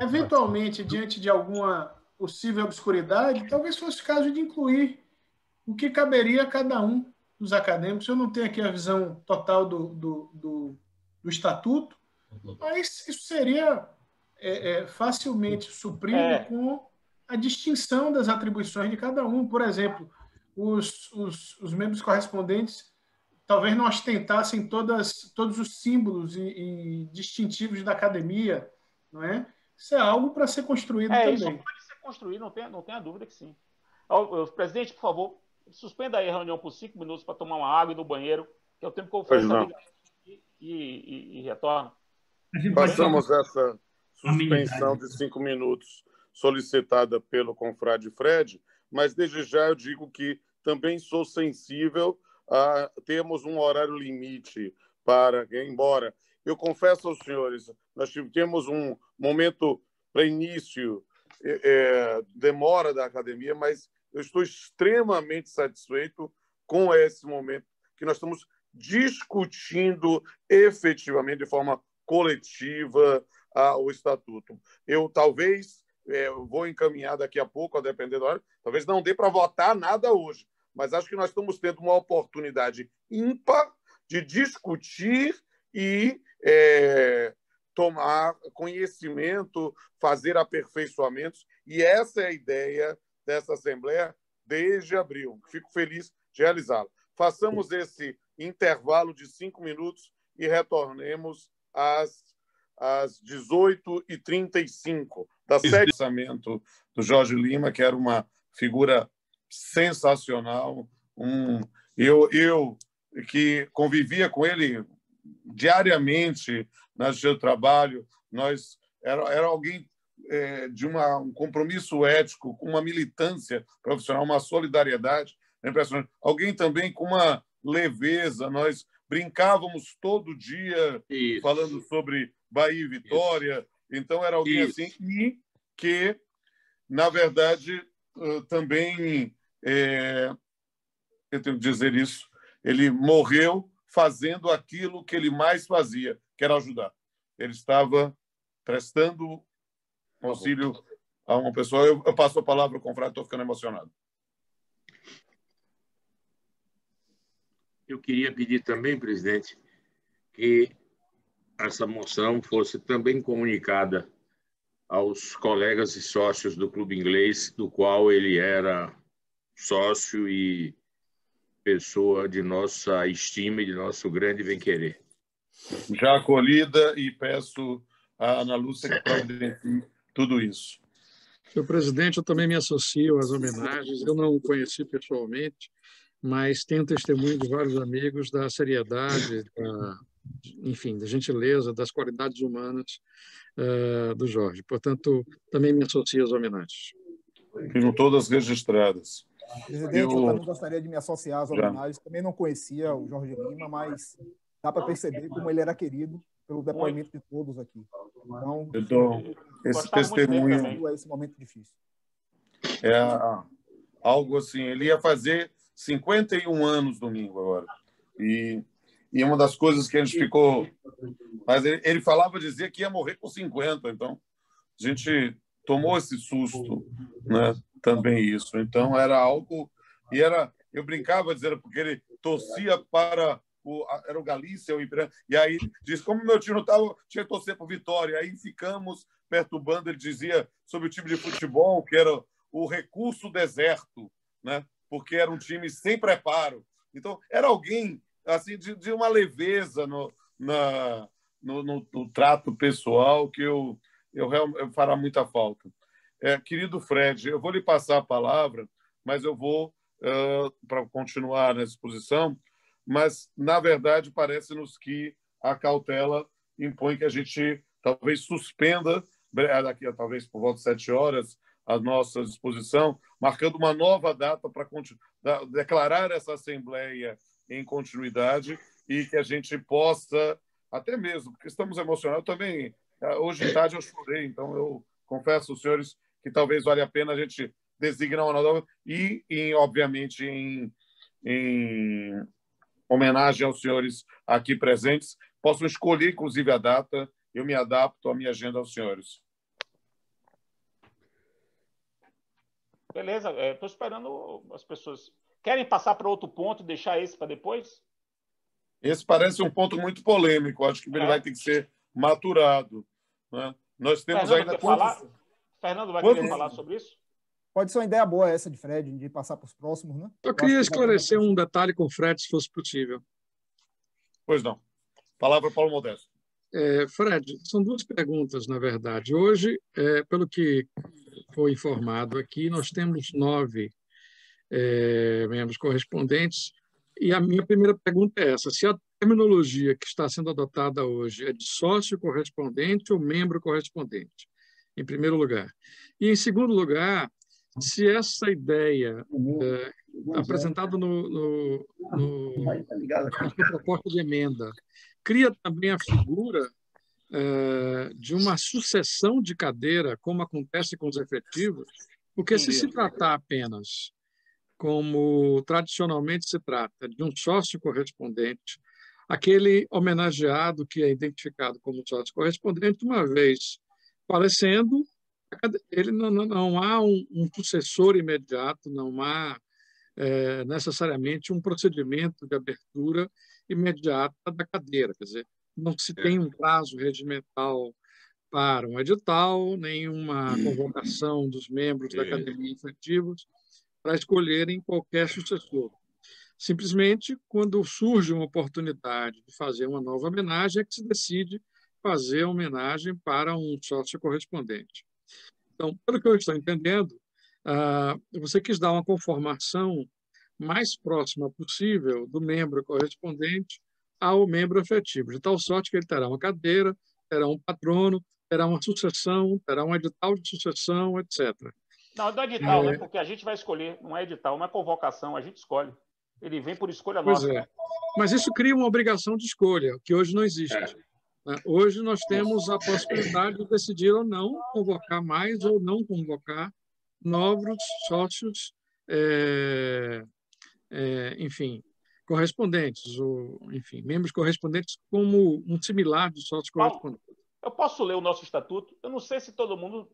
eventualmente, diante de alguma possível obscuridade, talvez fosse o caso de incluir o que caberia a cada um dos acadêmicos. Eu não tenho aqui a visão total do estatuto, mas isso seria facilmente suprido com a distinção das atribuições de cada um. Por exemplo, os membros correspondentes talvez não ostentassem todos os símbolos e distintivos da academia, não é? Isso é algo para ser construído também. Isso pode ser construído, não tenha dúvida que sim. Presidente, por favor, suspenda aí a reunião por 5 minutos para tomar uma água e no banheiro, que é o tempo que eu faço essa ligação e retorno. Passamos essa suspensão de 5 minutos solicitada pelo confrade Fred, mas desde já eu digo que também sou sensível a termos um horário limite para, embora eu confesso aos senhores, nós temos um momento para início, demora da academia, mas eu estou extremamente satisfeito com esse momento que nós estamos discutindo efetivamente de forma coletiva o estatuto. Eu talvez vou encaminhar daqui a pouco, a depender da hora, talvez não dê para votar nada hoje, mas acho que nós estamos tendo uma oportunidade ímpar de discutir e tomar conhecimento, fazer aperfeiçoamentos, e essa é a ideia dessa Assembleia desde abril. Fico feliz de realizá-la. Façamos esse intervalo de 5 minutos e retornemos às 18h35, da sede de orçamento do Jorge Lima, que era uma figura sensacional. Eu que convivia com ele diariamente no seu trabalho, era alguém de um compromisso ético, com uma militância profissional, uma solidariedade impressionante. Alguém também com uma leveza. Nós brincávamos todo dia falando sobre Bahia e Vitória. Então, era alguém assim. E que, na verdade, também, eu tenho que dizer isso, ele morreu fazendo aquilo que ele mais fazia, que era ajudar. Ele estava prestando auxílio a uma pessoa. Eu passo a palavra ao confrade, estou ficando emocionado. Eu queria pedir também, presidente, que essa moção fosse também comunicada aos colegas e sócios do Clube Inglês, do qual ele era sócio e pessoa de nossa estima e de nosso grande bem-querer. Já acolhida, e peço à Ana Lúcia que providencie tudo isso. Senhor presidente, eu também me associo às homenagens. Eu não o conheci pessoalmente, mas tenho testemunho de vários amigos da seriedade, enfim, da gentileza, das qualidades humanas do Jorge. Portanto, também me associo às homenagens. Ficam todas registradas. Presidente, eu também gostaria de me associar às homenagens. Também não conhecia o Jorge Lima, mas dá para perceber como ele era querido pelo depoimento de todos aqui. Então, esse testemunho é esse momento difícil. É algo assim. Ele ia fazer 51 anos domingo agora. E uma das coisas que a gente ficou... Mas ele falava, dizia que ia morrer com 50. Então, a gente tomou esse susto, né? Também isso. Então, era algo... Eu brincava dizendo, porque ele torcia para... Era o Galícia, o Ipiranga. E aí, diz, como meu time não estava, tinha que torcer para o Vitória. Aí ficamos perturbando. Ele dizia sobre o time de futebol, que era o recurso deserto, né? Porque era um time sem preparo. Então, era alguém assim de uma leveza no trato pessoal que eu fará muita falta. Querido Fred, eu vou lhe passar a palavra, mas eu vou, para continuar nessa exposição, mas, na verdade, parece-nos que a cautela impõe que a gente talvez suspenda, daqui a talvez por volta de 7 horas, a nossa exposição, marcando uma nova data para declarar essa Assembleia em continuidade e que a gente possa, até mesmo, porque estamos emocionados também. Hoje de tarde eu chorei, então eu confesso aos senhores que talvez valha a pena a gente designar uma nova e obviamente, em homenagem aos senhores aqui presentes, possam escolher, inclusive, a data. Eu me adapto à minha agenda aos senhores. Beleza, estou esperando as pessoas. Querem passar para outro ponto e deixar esse para depois? Esse parece um ponto muito polêmico. Acho que ele vai ter que ser maturado, né? Nós temos Fernando ainda... Fernando vai querer falar sobre isso? Pode ser uma ideia boa essa de Fred, de passar para os próximos, né? Eu queria esclarecer um detalhe com o Fred, se fosse possível. Pois não. Palavra para o Paulo Modesto. Fred, são duas perguntas, na verdade. Hoje, pelo que foi informado aqui, nós temos 9 membros correspondentes, e a minha primeira pergunta é essa: se a terminologia que está sendo adotada hoje é de sócio correspondente ou membro correspondente, em primeiro lugar. E, em segundo lugar, se essa ideia apresentada na proposta de emenda cria também a figura de uma sucessão de cadeira, como acontece com os efetivos, porque se tratar apenas, como tradicionalmente se trata, de um sócio correspondente, aquele homenageado que é identificado como sócio correspondente, uma vez falecendo, ele não há um sucessor imediato, não há necessariamente um procedimento de abertura imediata da cadeira. Quer dizer, não se tem um prazo regimental para um edital, nem uma convocação dos membros da academia efetivos para escolherem qualquer sucessor. Simplesmente, quando surge uma oportunidade de fazer uma nova homenagem, é que se decide fazer a homenagem para um sócio correspondente. Então, pelo que eu estou entendendo, você quis dar uma conformação mais próxima possível do membro correspondente ao membro efetivo, de tal sorte que ele terá uma cadeira, terá um patrono, terá uma sucessão, terá um edital de sucessão, etc. Não é edital, né? Porque a gente vai escolher, não é edital, não é convocação, a gente escolhe. Ele vem por escolha Pois nossa. é. Mas isso cria uma obrigação de escolha, que hoje não existe. Hoje nós temos a possibilidade de decidir ou não convocar mais ou não convocar novos sócios, enfim, correspondentes, ou, enfim, membros correspondentes como um similar de sócios correspondentes. Eu posso ler o nosso estatuto? Eu não sei se todo mundo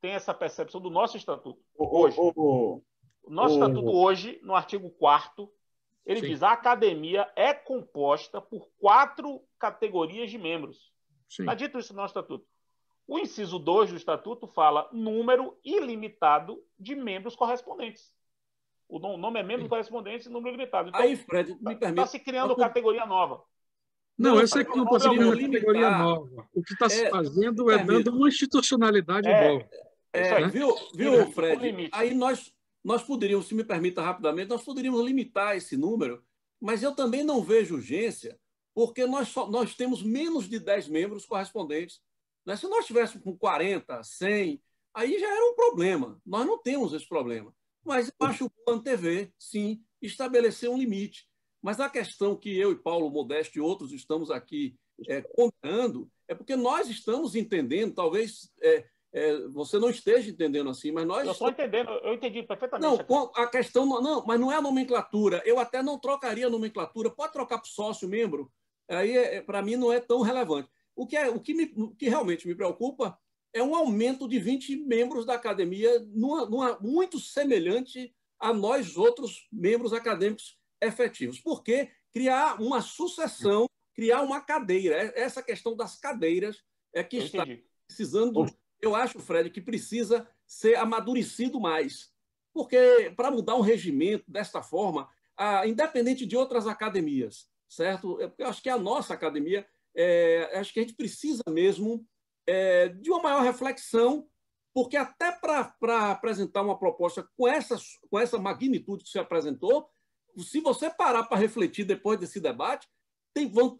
tem essa percepção do nosso estatuto. Hoje. O nosso estatuto hoje, no artigo 4º, ele diz: a academia é composta por 4 categorias de membros. Está dito isso no nosso estatuto. O inciso 2 do estatuto fala número ilimitado de membros correspondentes. O nome é membros correspondentes e número limitado. Então, aí, Fred, me permite. Está se criando categoria nova. Não, eu sei que não está se criando categoria nova. O que está se fazendo é dando uma institucionalidade nova. Viu, Fred? Aí nós poderíamos, se me permita rapidamente, nós poderíamos limitar esse número, mas eu também não vejo urgência, porque nós temos menos de 10 membros correspondentes. Né? Se nós tivéssemos com 40, 100, aí já era um problema. Nós não temos esse problema. Mas eu acho o Plano TV, sim, estabelecer um limite. Mas a questão que eu e Paulo Modesto e outros estamos aqui contando é porque nós estamos entendendo, talvez você não esteja entendendo assim, mas nós... Eu estou entendendo, eu entendi perfeitamente. Não, a questão não, mas não é a nomenclatura. Eu até não trocaria a nomenclatura. Pode trocar para sócio, membro. Aí, para mim, não é tão relevante. O que realmente me preocupa é um aumento de 20 membros da academia muito semelhante a nós outros membros acadêmicos efetivos. Porque criar uma sucessão, criar uma cadeira. Essa questão das cadeiras é que está precisando... Eu acho, Fred, que precisa ser amadurecido mais. Porque para mudar um regimento desta forma, independente de outras academias, certo? Eu acho que a nossa academia, acho que a gente precisa mesmo de uma maior reflexão, porque até para apresentar uma proposta com essa magnitude que você apresentou, se você parar para refletir depois desse debate,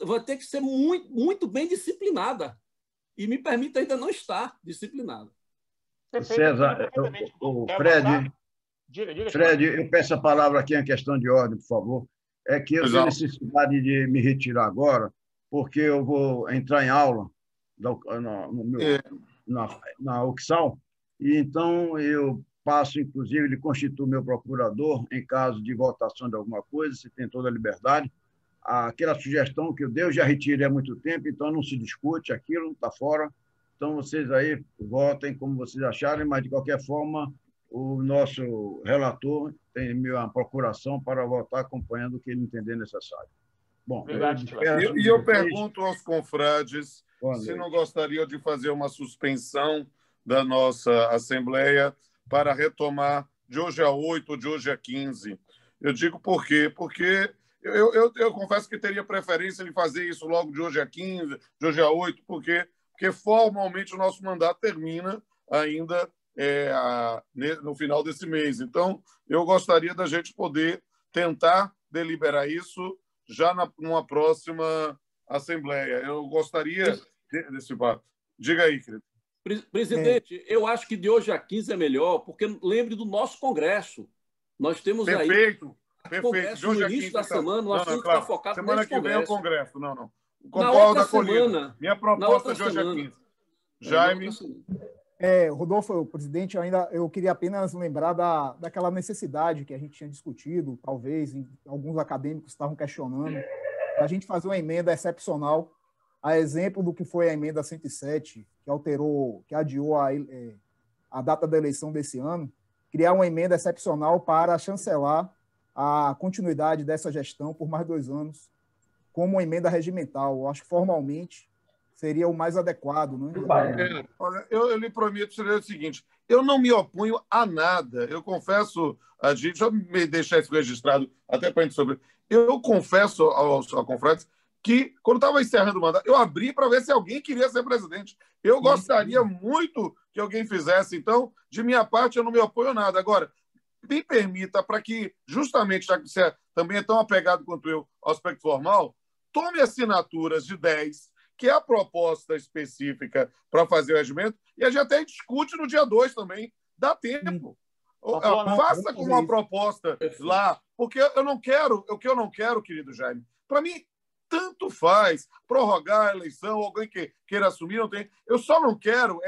vai ter que ser muito, muito bem disciplinada. E me permite ainda não estar disciplinado. César, Fred, eu peço a palavra aqui em questão de ordem, por favor. É que eu tenho necessidade de me retirar agora, porque eu vou entrar em aula na UCSAL, e então eu passo, inclusive, ele constitui meu procurador em caso de votação de alguma coisa, se tem toda a liberdade. Aquela sugestão que eu dei, eu já retirei há muito tempo, então não se discute aquilo, está fora. Então, vocês aí votem como vocês acharem, mas, de qualquer forma, o nosso relator tem minha procuração para votar acompanhando o que ele entender necessário. Bom, eu pergunto aos confrades se não gostariam de fazer uma suspensão da nossa Assembleia para retomar de hoje a 8 ou de hoje a 15. Eu digo por quê? Porque eu confesso que teria preferência de fazer isso logo de hoje a 15, de hoje a 8, porque formalmente o nosso mandato termina ainda no final desse mês. Então, eu gostaria da gente poder tentar deliberar isso já numa próxima Assembleia. Eu gostaria desse fato. Diga aí, querido. Presidente, eu acho que de hoje a 15 é melhor, porque lembre do nosso Congresso. Nós temos Perfeito. Congresso no início da semana, nós temos que estar focados semana nesse que vem é o Congresso. Congresso. Não. Concordo com a minha proposta de hoje a 15. Jaime. Rodolfo, presidente, eu queria apenas lembrar daquela necessidade que a gente tinha discutido, talvez, alguns acadêmicos estavam questionando, a gente fazer uma emenda excepcional, a exemplo do que foi a emenda 107, que adiou a data da eleição desse ano, criar uma emenda excepcional para chancelar a continuidade dessa gestão por mais 2 anos, como uma emenda regimental. Eu acho que formalmente seria o mais adequado. Né? Olha, eu lhe prometo o seguinte, eu não me oponho a nada. Eu confesso, deixa eu me deixar isso registrado, até para a gente sobre... Eu confesso aos confrades que, quando estava encerrando o mandato, eu abri para ver se alguém queria ser presidente. Eu gostaria muito que alguém fizesse. Então, de minha parte, eu não me oponho a nada. Agora, me permita, para que, justamente, já que você também é tão apegado quanto eu ao aspecto formal, tome assinaturas de 10, que é a proposta específica para fazer o regimento, e a gente até discute no dia 2 também. Dá tempo. Faça com uma proposta lá, porque eu não quero, o que eu não quero, querido Jaime, para mim, tanto faz prorrogar a eleição, alguém que queira assumir, não tem. Eu só não quero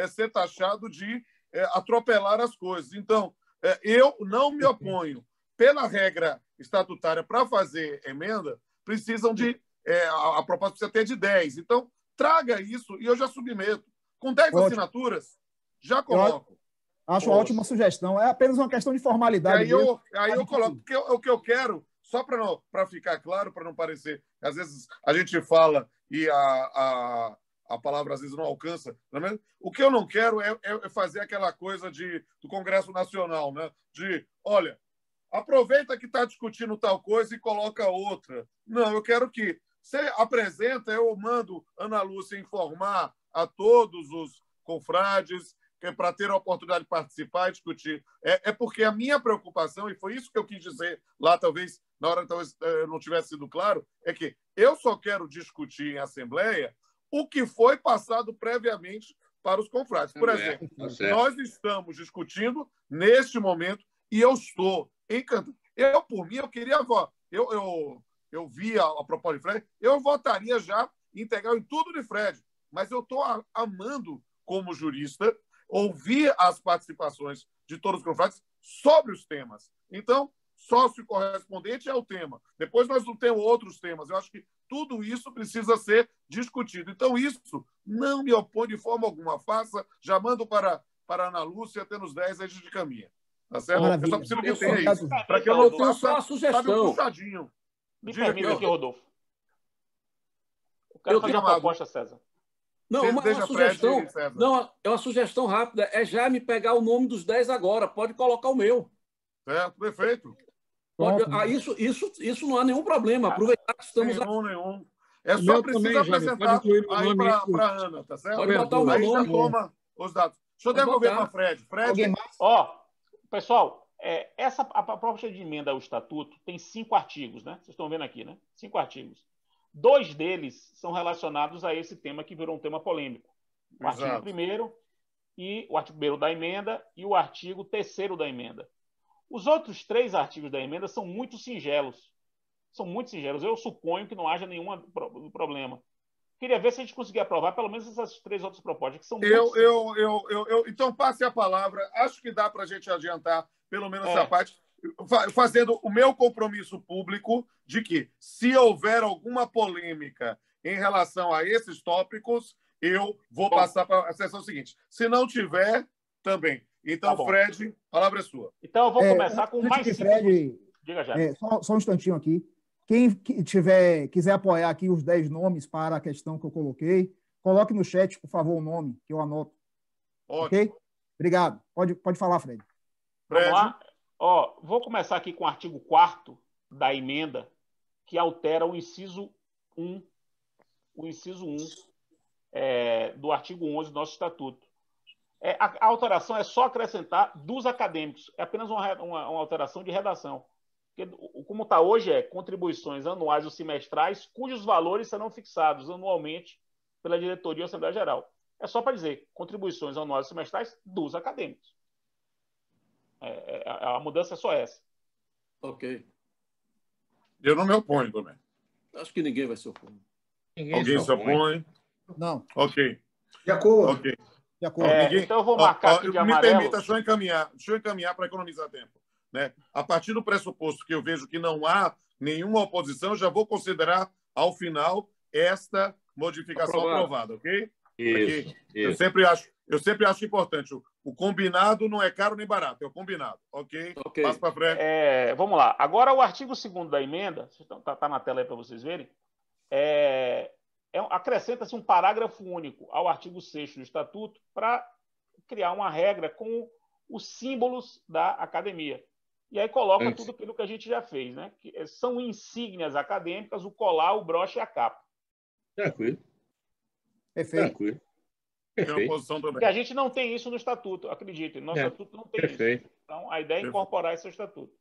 ser taxado de atropelar as coisas. Então, eu não me oponho. Pela regra estatutária, para fazer emenda, precisam de... a proposta precisa ter de 10. Então, traga isso e eu já submeto. Com 10 assinaturas, já coloco. Acho uma ótima sugestão. É apenas uma questão de formalidade. Aí eu coloco, porque o que eu quero, só para ficar claro, para não parecer... Às vezes a gente fala e a palavra às vezes não alcança. O que eu não quero é fazer aquela coisa do Congresso Nacional, né? Olha, aproveita que está discutindo tal coisa e coloca outra. Não, eu quero que você apresenta, eu mando Ana Lúcia informar a todos os confrades, para ter a oportunidade de participar e discutir. É porque a minha preocupação, e foi isso que eu quis dizer lá, talvez, na hora talvez não tivesse sido claro, é que eu só quero discutir em Assembleia o que foi passado previamente para os confrades. Por exemplo, nós estamos discutindo neste momento e eu estou encantado. Por mim, eu queria votar. Eu vi a proposta de Fred, eu votaria já integral em tudo de Fred, mas eu estou amando, como jurista, ouvir as participações de todos os confrades sobre os temas. Então, sócio correspondente é o tema. Depois nós não temos outros temas. Eu acho que tudo isso precisa ser discutido. Então, isso não me opõe de forma alguma. Faça, já mando para a Ana Lúcia, até nos 10 a gente caminha. Tá certo? Maravilha. Eu só preciso que tenha isso. Para que eu não faça só uma sugestão. Um puxadinho. Me permita aqui, Rodolfo. Eu quero fazer uma proposta, César. Não, uma sugestão. Não, é uma sugestão rápida. É já me pegar o nome dos 10 agora. Pode colocar o meu. Certo, perfeito. Isso não há nenhum problema. Aproveitar que estamos nenhum. Só precisa apresentar aí para a Ana, tá certo? Pode botar o meu nome. Aí já toma os dados. Deixa eu devolver para Fred. Pessoal, a proposta de emenda ao Estatuto tem 5 artigos, né? Vocês estão vendo aqui, né? 5 artigos. 2 deles são relacionados a esse tema que virou um tema polêmico. O artigo 1º e o artigo 1º da emenda e o artigo 3º da emenda. Os outros 3 artigos da emenda são muito singelos. Eu suponho que não haja nenhum problema. Queria ver se a gente conseguir aprovar pelo menos essas 3 outras propostas, que são Então, passe a palavra. Acho que dá para a gente adiantar pelo menos essa parte, fazendo o meu compromisso público de que, se houver alguma polêmica em relação a esses tópicos, eu vou passar para a sessão seguinte. Se não tiver, também. Então, Fred, a palavra é sua. Então, eu vou começar com mais 5 Fred, Diga já. Só um instantinho aqui. Quem quiser apoiar aqui os 10 nomes para a questão que eu coloquei, coloque no chat, por favor, o nome, que eu anoto. Ótimo. Ok? Obrigado. Pode falar, Fred. Vamos lá? Vou começar aqui com o artigo 4º da emenda, que altera o inciso 1. O inciso 1 do artigo 11 do nosso Estatuto. A alteração é só acrescentar dos acadêmicos. É apenas uma alteração de redação. Porque, como está hoje, contribuições anuais ou semestrais, cujos valores serão fixados anualmente pela diretoria ou Assembleia Geral. É só para dizer contribuições anuais ou semestrais dos acadêmicos. A mudança é só essa. Ok. Eu não me oponho também. Acho que ninguém vai se opor. Alguém se opõe? Não. Ok. De acordo. Ok. De acordo. Então eu vou marcar aqui de amarelo. Me permita, deixa eu encaminhar para economizar tempo. Né? A partir do pressuposto que eu vejo que não há nenhuma oposição, já vou considerar, ao final, esta modificação aprovada, ok? Isso. Eu sempre acho importante. O combinado não é caro nem barato, é o combinado, ok? Passa para frente. Vamos lá. Agora, o artigo 2º da emenda, está na tela aí para vocês verem, acrescenta-se um parágrafo único ao artigo 6º do Estatuto para criar uma regra com os símbolos da academia. E aí coloca tudo aquilo que a gente já fez, né? Que são insígnias acadêmicas, o colar, o broche e a capa. Tranquilo. Perfeito. Tranquilo. Tem uma posição também. Porque a gente não tem isso no Estatuto, acreditem. Nosso Estatuto não tem isso. Então, a ideia é incorporar isso ao Estatuto.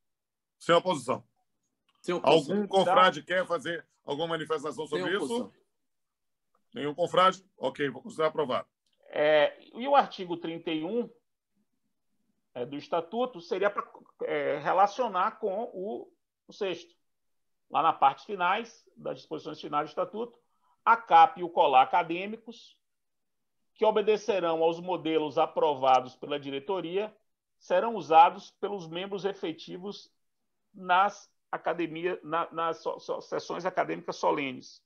Sem oposição. Algum confrade quer fazer alguma manifestação sobre isso? Nenhum confrade? Ok, vou considerar aprovado. E o artigo 31 do Estatuto seria para relacionar com o 6º. Lá na parte finais, das disposições finais do Estatuto, a CAP e o COLAR acadêmicos, que obedecerão aos modelos aprovados pela diretoria, serão usados pelos membros efetivos nas academias, nas sessões acadêmicas solenes.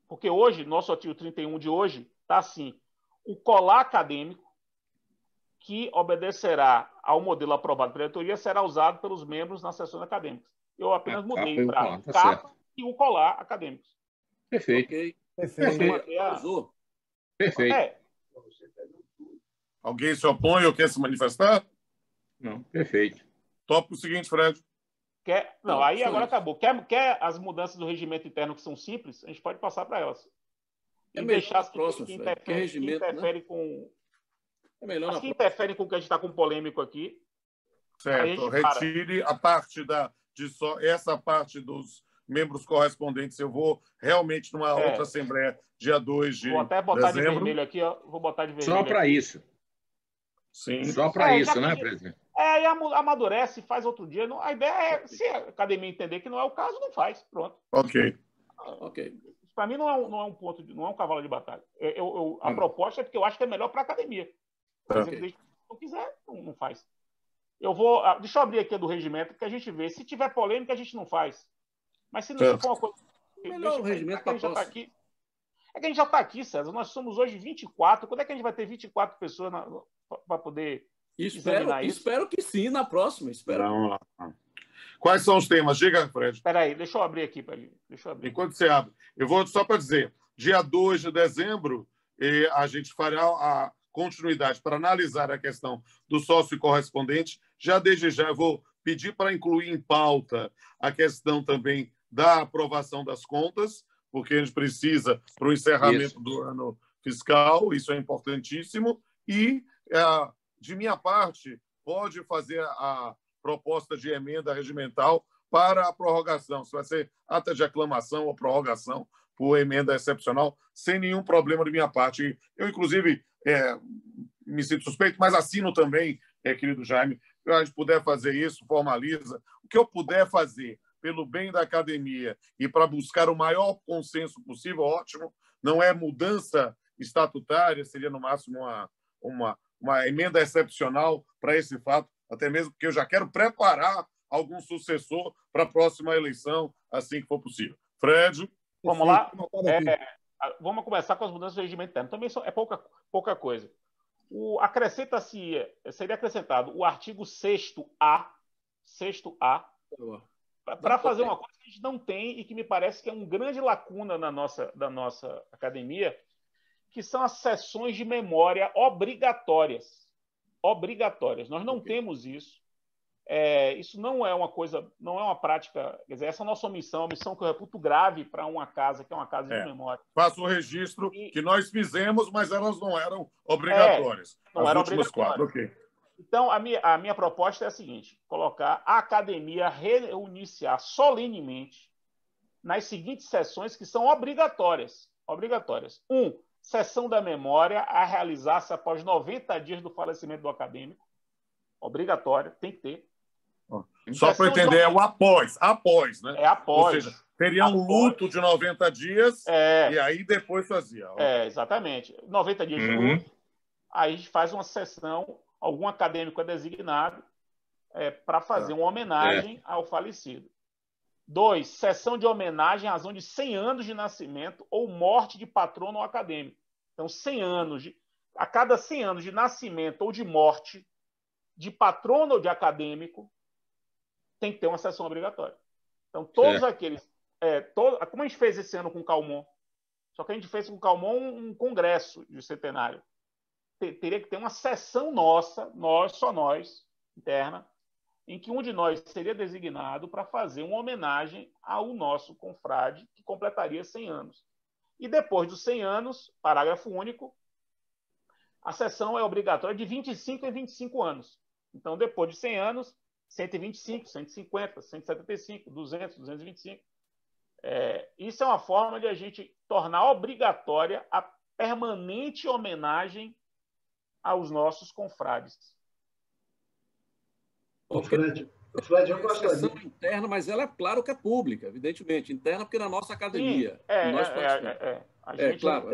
Porque hoje, nosso artigo 31 de hoje, está assim: o colar acadêmico, que obedecerá ao modelo aprovado pela diretoria, será usado pelos membros nas sessões acadêmicas. Eu apenas mudei para capa e o colar acadêmicos. Perfeito. Okay. Perfeito. Perfeito. Alguém se opõe ou quer se manifestar? Não, perfeito. Topa o seguinte, Fred. Não, aí agora acabou. Quer as mudanças do regimento interno que são simples? A gente pode passar para elas. E deixar as que interferem com... As que interferem com o que a gente está com polêmico aqui. Certo. Retire a parte essa parte dos membros correspondentes. Eu vou realmente numa outra assembleia, dia 2 de dezembro. Vou até botar de vermelho aqui, ó. Vou botar de vermelho. Só para isso. Sim. Só para isso, né, presidente? E amadurece, faz outro dia. Não, a ideia é, se a academia entender que não é o caso, não faz. Pronto. Ok. Para mim não é um ponto, não é um cavalo de batalha. A proposta é porque eu acho que é melhor para a academia. Se não quiser, não faz. Deixa eu abrir aqui a do regimento, porque a gente vê. Se tiver polêmica, a gente não faz. Mas se não for uma coisa... Melhor o regimento para já tá aqui. É que a gente já está aqui, César. Nós somos hoje 24. Quando é que a gente vai ter 24 pessoas para poder examinar isso? Espero que sim, na próxima. Não. Quais são os temas? Diga, Fred. Espera aí, deixa eu abrir aqui. Enquanto você abre, eu vou só para dizer, dia 2 de dezembro, a gente fará a continuidade para analisar a questão do sócio correspondente. Já desde já eu vou pedir para incluir em pauta a questão também da aprovação das contas, porque a gente precisa para o encerramento do ano fiscal, isso é importantíssimo. E, de minha parte, pode fazer a proposta de emenda regimental para a prorrogação. Se vai ser ata de aclamação ou prorrogação por emenda excepcional, sem nenhum problema de minha parte. Eu, inclusive, me sinto suspeito, mas assino também, querido Jaime, se a gente puder fazer isso, formaliza. O que eu puder fazer pelo bem da academia e para buscar o maior consenso possível, ótimo. Não é mudança estatutária, seria no máximo uma emenda excepcional para esse fato, até mesmo porque eu já quero preparar algum sucessor para a próxima eleição, assim que for possível. Fred? Vamos lá. Vamos começar com as mudanças do regimento interno. Também é pouca coisa. Seria acrescentado o artigo 6º-A, para fazer uma coisa que a gente não tem e que me parece que é uma grande lacuna da nossa academia, que são as sessões de memória obrigatórias. Nós não temos isso. Isso não é uma coisa, não é uma prática. Quer dizer, essa é a nossa omissão, uma omissão que eu reputo grave para uma casa, que é uma casa de memória. Faço o registro que nós fizemos, mas elas não eram obrigatórias. Não eram obrigatórias. Okay. Então, a minha proposta é a seguinte: colocar a academia reunir-se-á solenemente nas seguintes sessões que são obrigatórias. 1. Sessão da memória a realizar-se após 90 dias do falecimento do acadêmico. Obrigatória, tem que ter. Só para entender, é o após, né? É após. Ou seja, teria um luto de 90 dias e aí depois fazia. Exatamente. 90 dias de luto, aí a gente faz uma sessão, algum acadêmico é designado para fazer uma homenagem ao falecido. 2. Sessão de homenagem à razão de 100 anos de nascimento ou morte de patrono ou acadêmico. Então, 100 anos a cada 100 anos de nascimento ou de morte de patrono ou de acadêmico, tem que ter uma sessão obrigatória. Então, todos aqueles... como a gente fez esse ano com o Calmon, só que a gente fez com o Calmon um congresso de centenário. Teria que ter uma sessão nossa, só nós, interna, em que um de nós seria designado para fazer uma homenagem ao nosso confrade, que completaria 100 anos. E depois dos 100 anos, parágrafo único, a sessão é obrigatória de 25 em 25 anos. Então, depois de 100 anos, 125, 150, 175, 200, 225. Isso é uma forma de a gente tornar obrigatória a permanente homenagem aos nossos confrades. Fred, eu gostaria. É interna, mas ela é claro que é pública, evidentemente. Interna porque na nossa academia. Claro.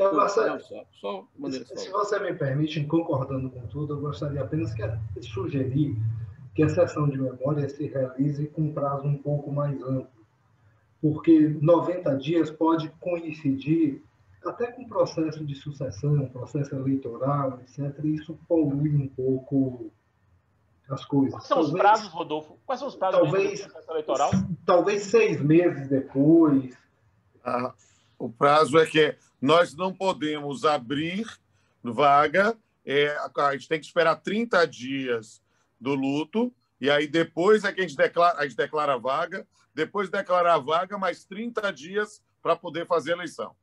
Só maneira se você me permite, concordando com tudo, eu gostaria apenas de sugerir que a sessão de memória se realize com um prazo um pouco mais amplo, porque 90 dias pode coincidir até com o processo de sucessão, processo eleitoral, etc. E isso polui um pouco as coisas. Quais são os prazos, Rodolfo? Quais são os prazos do processo eleitoral? Talvez 6 meses depois. O prazo é que nós não podemos abrir vaga, a gente tem que esperar 30 dias do luto, e aí depois é que a gente declara a vaga, depois de declarar a vaga, mais 30 dias para poder fazer a eleição.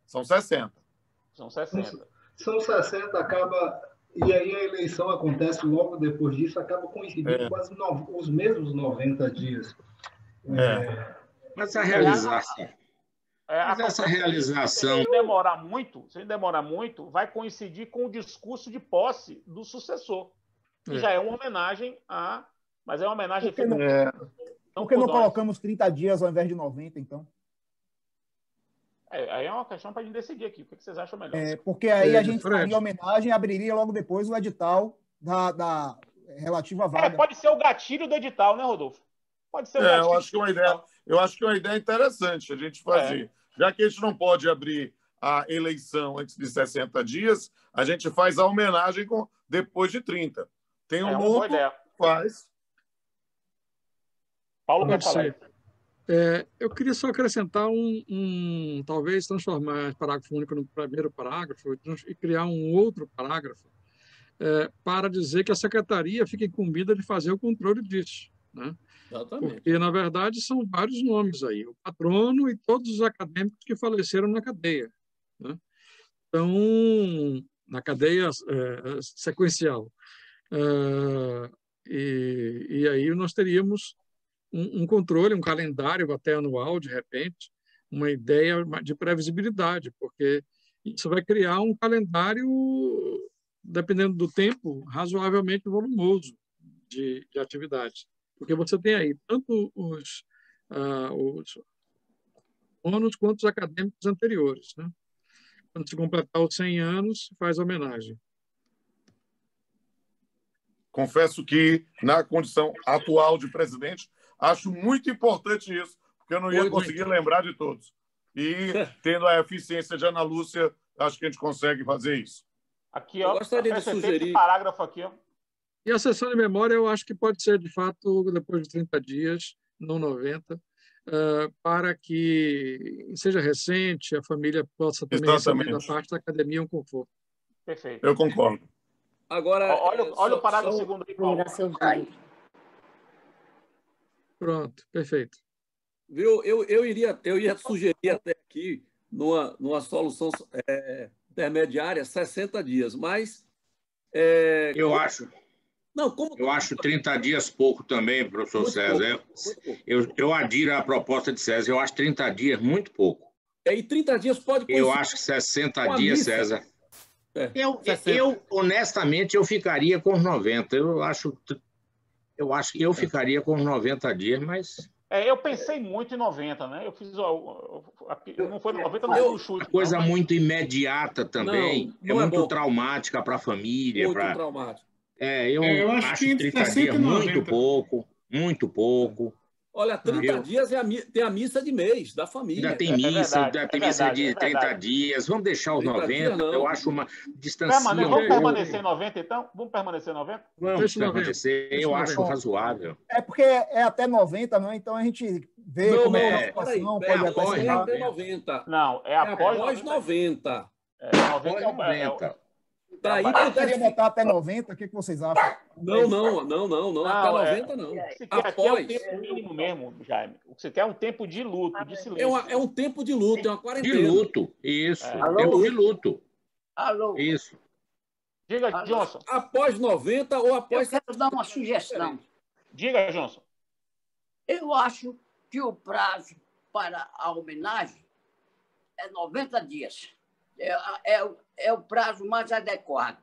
São 60. São 60. São 60, acaba... E aí a eleição acontece logo depois disso, acaba coincidindo quase os mesmos 90 dias. Mas a realização... Mas essa realização... Se demorar muito, vai coincidir com o discurso de posse do sucessor, que já é uma homenagem a... Mas é uma homenagem... Por que não colocamos 30 dias ao invés de 90, então? Aí é uma questão para a gente decidir aqui. O que vocês acham melhor? Porque aí a gente faria homenagem e abriria logo depois o edital da relativa vaga. Pode ser o gatilho do edital, né, Rodolfo? Pode ser o gatilho. Eu acho que é uma ideia interessante a gente fazer. Já que a gente não pode abrir a eleição antes de 60 dias, a gente faz a homenagem depois de 30. Tem um mundo, faz. Paulo quer falar. Eu queria só acrescentar talvez transformar o parágrafo único no primeiro parágrafo e criar um outro parágrafo para dizer que a secretaria fica incumbida de fazer o controle disso, né? Exatamente. Porque, na verdade, são vários nomes aí, o patrono e todos os acadêmicos que faleceram na cadeia, né? Então, na cadeia sequencial. E aí nós teríamos um controle, um calendário até anual, de repente, uma ideia de previsibilidade, porque isso vai criar um calendário, dependendo do tempo, razoavelmente volumoso de atividades. Porque você tem aí tanto os alunos quanto os acadêmicos anteriores, né? Quando se completar os 100 anos, faz homenagem. Confesso que, na condição atual de presidente, acho muito importante isso, porque eu não ia conseguir lembrar de todos. E, tendo a eficiência de Ana Lúcia, acho que a gente consegue fazer isso. Aqui, ó, eu gostaria de sugerir... Esse parágrafo aqui, ó. E a sessão de memória, eu acho que pode ser, de fato, depois de 30 dias, não 90, para que seja recente, a família possa também receber da parte da academia um conforto. Perfeito. Eu concordo. Agora, olha o parágrafo segundo aí, Paulo. Pronto, perfeito. Viu? Eu ia sugerir até aqui, numa solução intermediária, 60 dias, mas... Eu acho. Não, eu acho 30 dias pouco também, professor muito César. Eu adiro à proposta de César. Eu acho 30 dias muito pouco. E 30 dias pode coincidir. Eu acho que 60 dias, César. Eu, honestamente, eu ficaria com os 90. Eu acho que eu ficaria com os 90 dias, mas... eu pensei muito em 90, né? Eu fiz... não foi 90, não foi o chute. Uma coisa muito imediata também. Não é muito traumática para a família. Muito traumática. Eu acho que 30 dias muito pouco, muito pouco. Olha, 30 dias tem a missa de mês da família. Ainda tem missa, missa de 30 dias. Vamos deixar os 90. Eu acho uma distância. Vamos permanecer em 90, então? Vamos permanecer em 90? Vamos permanecer. Eu acho razoável. Porque é até 90, não é? Então a gente vê como é a situação. Pode até 90. Não, é após 90. 90. Daí eu queria botar até 90, o que vocês acham? Não, até 90 não. Aqui é o tempo mínimo mesmo, Jaime. O que você quer é um tempo de luto, de silêncio. É um tempo de luto, é uma quarentena. De luto, isso. Tempo de luto. Alô? Isso. Diga, Johnson. Após 90 ou após... Eu quero dar uma sugestão. Diga, Johnson. Eu acho que o prazo para a homenagem é 90 dias. É o prazo mais adequado.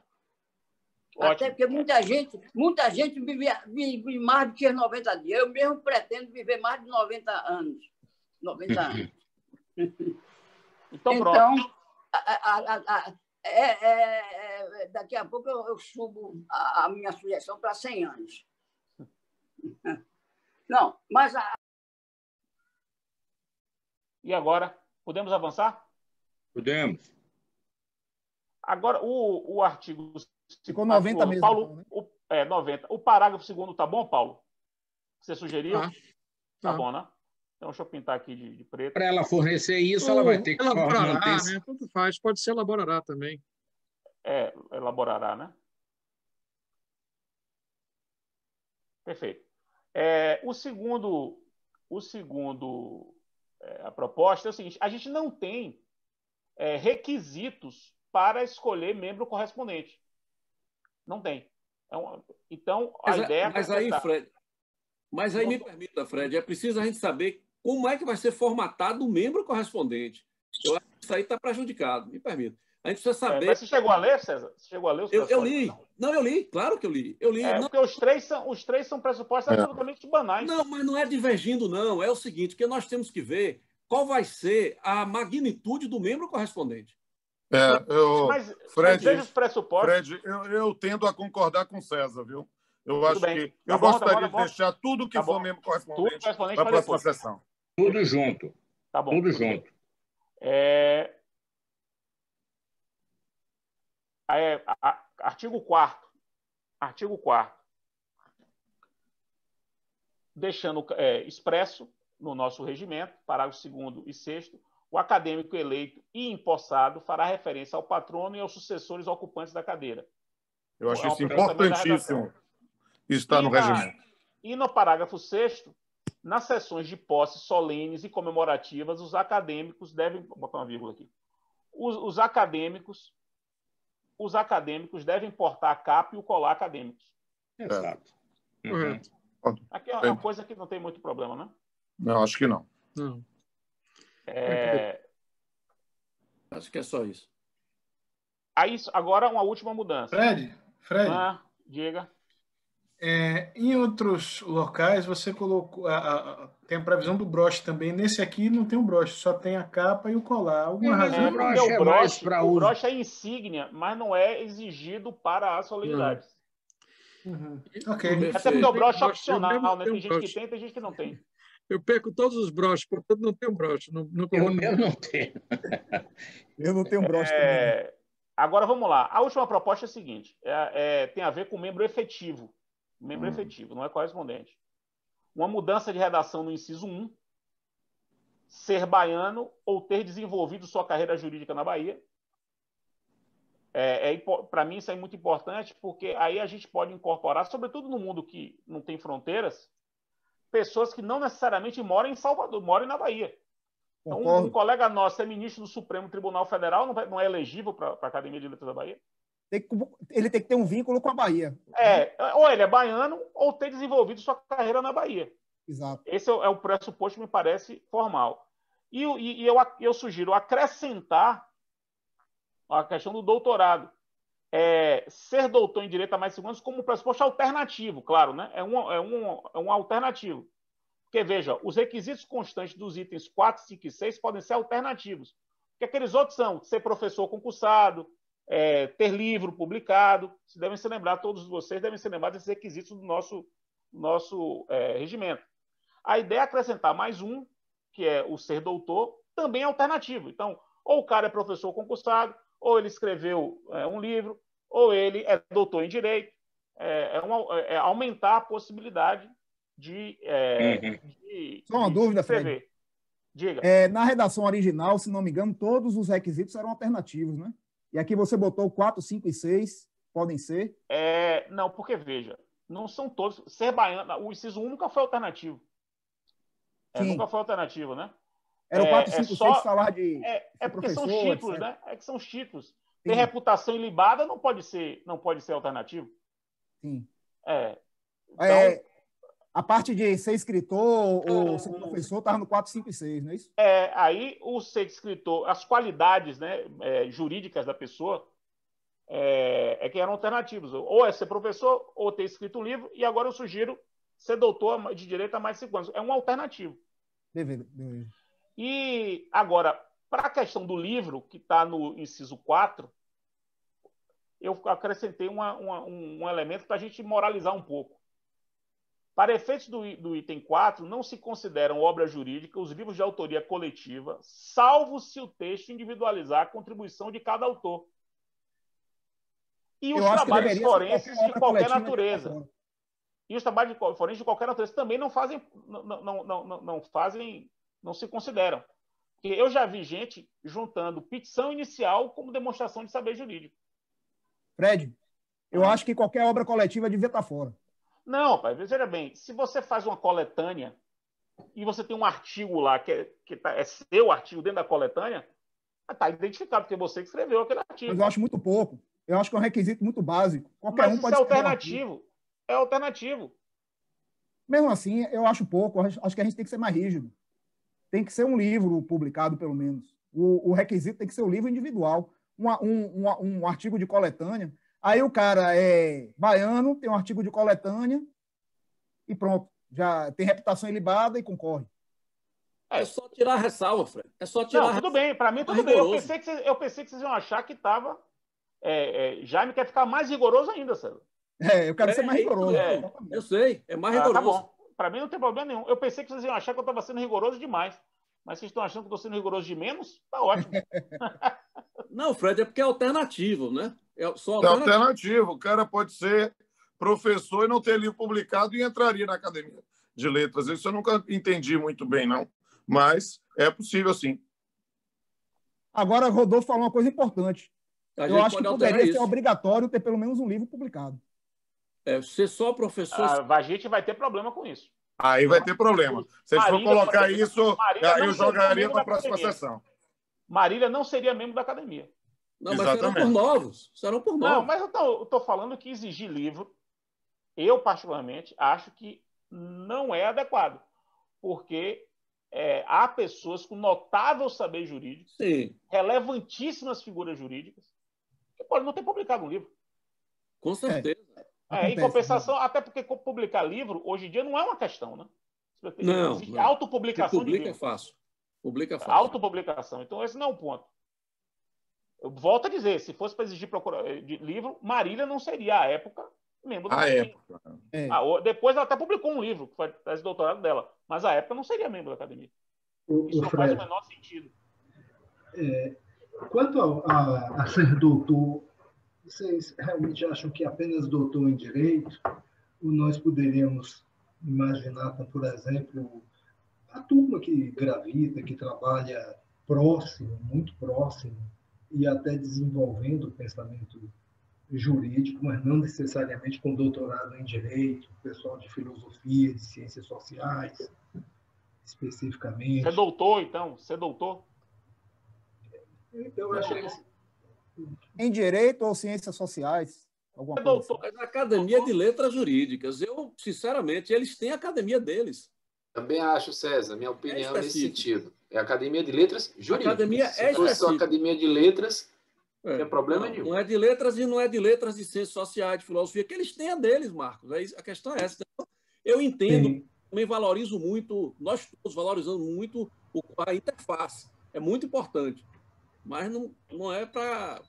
Até porque muita gente vive mais do que 90 dias. Eu mesmo pretendo viver mais de 90 anos. 90 anos. Então, pronto. Daqui a pouco eu subo a minha sugestão para 100 anos. Não, mas... E agora, podemos avançar? Podemos. Agora, o artigo... Ficou 90 mesmo. Paulo, 90. O parágrafo 2º está bom, Paulo? Você sugeriu? Tá bom, né? Então, deixa eu pintar aqui de preto. Para ela fornecer isso, ela vai ter que elaborará, né? Tanto faz, pode ser elaborará também. Elaborará, né? Perfeito. A proposta é o seguinte: a gente não tem requisitos para escolher membro correspondente. Não tem. Então, a ideia é... Mas aí me permita, Fred, é preciso a gente saber como é que vai ser formatado o membro correspondente. Eu acho que isso aí está prejudicado, me permita. A gente precisa saber... Mas você chegou a ler, César? Você chegou a ler? Eu li. Não, eu li. Claro que eu li. Porque os três são pressupostos absolutamente banais. Não, mas não é divergindo, não. É o seguinte, que nós temos que ver qual vai ser a magnitude do membro correspondente. Fred, os pressupostos... Fred, eu tendo a concordar com o César, viu? Eu acho que eu gostaria de deixar tudo que for membro correspondente para a próxima sessão. Tudo junto. Tá bom. Tudo junto. Artigo 4º. Artigo 4º. Deixando expresso no nosso regimento, parágrafo 2º e 6º, o acadêmico eleito e empossado fará referência ao patrono e aos sucessores ocupantes da cadeira. Eu acho isso importantíssimo. Isso está no regimento. E no parágrafo 6º, nas sessões de posse solenes e comemorativas, os acadêmicos devem... Vou botar uma vírgula aqui. Os acadêmicos devem portar a capa e o colar acadêmicos. Exato. Aqui é uma coisa que não tem muito problema, né? Não, acho que não. Não. Acho que é só isso. Aí, agora, uma última mudança. Fred. Diga. Em outros locais, você colocou... tem a previsão do broche também. Nesse aqui não tem o broche, só tem a capa e o colar. Alguma razão? O broche é insígnia, mas não é exigido para as solenidades. Ok. Até porque o broche é opcional, né? Tem gente que tem gente que não tem. Eu perco todos os broches, portanto não tenho broche. Eu mesmo não tenho. Eu não tenho broche também. Agora, vamos lá. A última proposta é a seguinte. Tem a ver com membro efetivo. Membro efetivo, não é correspondente. Uma mudança de redação no inciso 1. Ser baiano ou ter desenvolvido sua carreira jurídica na Bahia. Para mim, isso é muito importante, porque aí a gente pode incorporar, sobretudo no mundo que não tem fronteiras, pessoas que não necessariamente moram em Salvador, moram na Bahia. Então, um colega nosso é ministro do Supremo Tribunal Federal, não é elegível para a Academia de Letras da Bahia? Ele tem que ter um vínculo com a Bahia. Ou ele é baiano, ou ter desenvolvido sua carreira na Bahia. Exato. Esse é o pressuposto que me parece formal. E eu sugiro acrescentar a questão do doutorado. Ser doutor em Direito há mais de 5 anos como pressuposto alternativo, claro, né? É um alternativo. Porque, veja, os requisitos constantes dos itens 4, 5 e 6 podem ser alternativos. Porque aqueles outros são ser professor concursado, ter livro publicado. Devem se lembrar, todos vocês devem se lembrar desses requisitos do nosso regimento. A ideia é acrescentar mais um, que é o ser doutor, também é alternativo. Então, ou o cara é professor concursado, ou ele escreveu um livro, ou ele é doutor em Direito. Aumentar a possibilidade de Só uma dúvida, escrever. Fred. Diga. Na redação original, se não me engano, todos os requisitos eram alternativos, né? E aqui você botou 4, 5 e 6, podem ser? Não, porque, veja, não são todos. Ser baiano, o inciso 1 nunca foi alternativo. Nunca foi alternativo, né? Era o 4, 5 e 6 falar de porque professor, são títulos, etc. né? Que são títulos. Ter reputação ilibada não pode ser alternativo. Sim. Então, a parte de ser escritor ou ser professor estava no 4, 5 e 6, não é isso? Aí o ser escritor, as qualidades, né, jurídicas da pessoa, é que eram alternativos. Ou é ser professor, ou ter escrito um livro, e agora eu sugiro ser doutor de direito há mais de 5 anos. É um alternativo. Deveria. E agora, para a questão do livro, que está no inciso 4, eu acrescentei um elemento para a gente moralizar um pouco. Para efeitos do item 4, não se consideram obra jurídica os livros de autoria coletiva, salvo se o texto individualizar a contribuição de cada autor. E os trabalhos forenses de qualquer natureza. E os trabalhos forenses de qualquer natureza também não se consideram. Porque eu já vi gente juntando petição inicial como demonstração de saber jurídico. Fred, eu acho que qualquer obra coletiva devia estar fora. Não, pai, veja bem, se você faz uma coletânea e você tem um artigo lá que é seu artigo dentro da coletânea, está identificado, porque você que escreveu aquele artigo. Mas eu acho muito pouco. Eu acho que é um requisito muito básico. Qualquer Mas um isso pode é alternativo. É alternativo. Mesmo assim, eu acho pouco. Acho que a gente tem que ser mais rígido. Tem que ser um livro publicado, pelo menos. O requisito tem que ser o livro individual. Um artigo de coletânea. Aí o cara é baiano, tem um artigo de coletânea e pronto. Já tem reputação ilibada e concorre. É só tirar a ressalva, Fred. É só tirar. Não, tudo bem. Para mim, tudo bem. Eu pensei que vocês iam achar que estava... Jaime quer ficar mais rigoroso ainda, César. Eu quero ser mais rigoroso. Eu sei. É mais rigoroso. Tá bom. Para mim não tem problema nenhum. Eu pensei que vocês iam achar que eu estava sendo rigoroso demais. Mas vocês estão achando que eu estou sendo rigoroso de menos? Tá ótimo. Não, Fred, é porque é alternativo, né? É alternativo. O cara pode ser professor e não ter livro publicado e entraria na Academia de Letras. Isso eu nunca entendi muito bem, não. Mas é possível, sim. Agora, Rodolfo falou uma coisa importante. Eu acho que poderia ser obrigatório ter pelo menos um livro publicado. Ser só professor... A gente vai ter problema com isso. Aí vai ter problema. Se a gente for colocar isso, eu jogaria para a próxima sessão. Marília não seria membro da academia. Não, mas serão por novos. Não, mas eu estou falando que exigir livro, eu particularmente acho que não é adequado. Porque há pessoas com notável saber jurídico, relevantíssimas figuras jurídicas, que podem não ter publicado um livro. Com certeza. Em compensação, até porque publicar livro, hoje em dia, não é uma questão, né? Não. Existe autopublicação de livro. É fácil. Publica fácil. Autopublicação. Então, esse não é o ponto. Eu volto a dizer, se fosse para exigir de livro, Marília não seria, à época, membro da academia. Depois ela até publicou um livro, que foi a tese de doutorado dela, mas à época não seria membro da academia. Isso não faz o menor sentido. Quanto a ser doutor, vocês realmente acham que apenas doutor em direito, ou nós poderíamos imaginar, por exemplo, a turma que gravita, que trabalha próximo, muito próximo, e até desenvolvendo o pensamento jurídico, mas não necessariamente com doutorado em direito, pessoal de filosofia, de ciências sociais, especificamente. Você é doutor, então? Você é doutor? Eu acho que... Em direito ou ciências sociais? Alguma coisa assim. Mas a Academia de Letras Jurídicas, eu, sinceramente, eles têm a academia deles. Também acho, César, minha opinião nesse sentido. É a Academia de Letras Jurídicas. Academia Se fosse só Academia de Letras, não tem problema nenhum. Não é de letras e não é de letras de ciências sociais, de filosofia, que eles têm a deles, Marcos. A questão é essa. Eu entendo, também valorizo muito, nós todos valorizamos muito a interface. É muito importante. Mas não é para...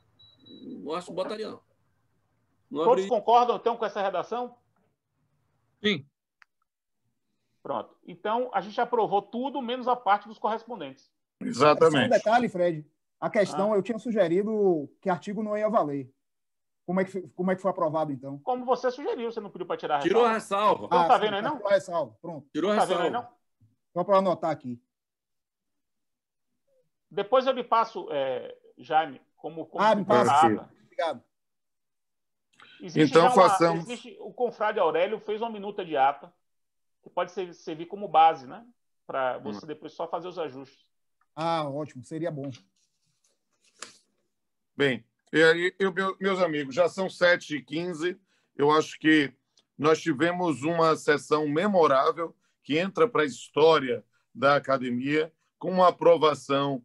Não acho que botaria, não. Todos concordam, então, com essa redação? Sim. Pronto. Então, a gente aprovou tudo, menos a parte dos correspondentes. Exatamente. Só um detalhe, Fred. A questão, eu tinha sugerido que artigo não ia valer. Como é que foi aprovado, então? Como você sugeriu, você não pediu para tirar a ressalva. Tirou a ressalva. Não tá vendo aí, não? Tirou a ressalva, pronto. Tirou a ressalva. Tá vendo aí, não? Só para anotar aqui. Depois eu lhe passo, Jaime, como me passa. Obrigado. Então, façamos... o confrade Aurélio fez uma minuta de ata, que pode servir como base, né? Para você depois só fazer os ajustes. Ótimo. Seria bom. Bem, meus amigos, já são 7h15. Eu acho que nós tivemos uma sessão memorável que entra para a história da academia, com uma aprovação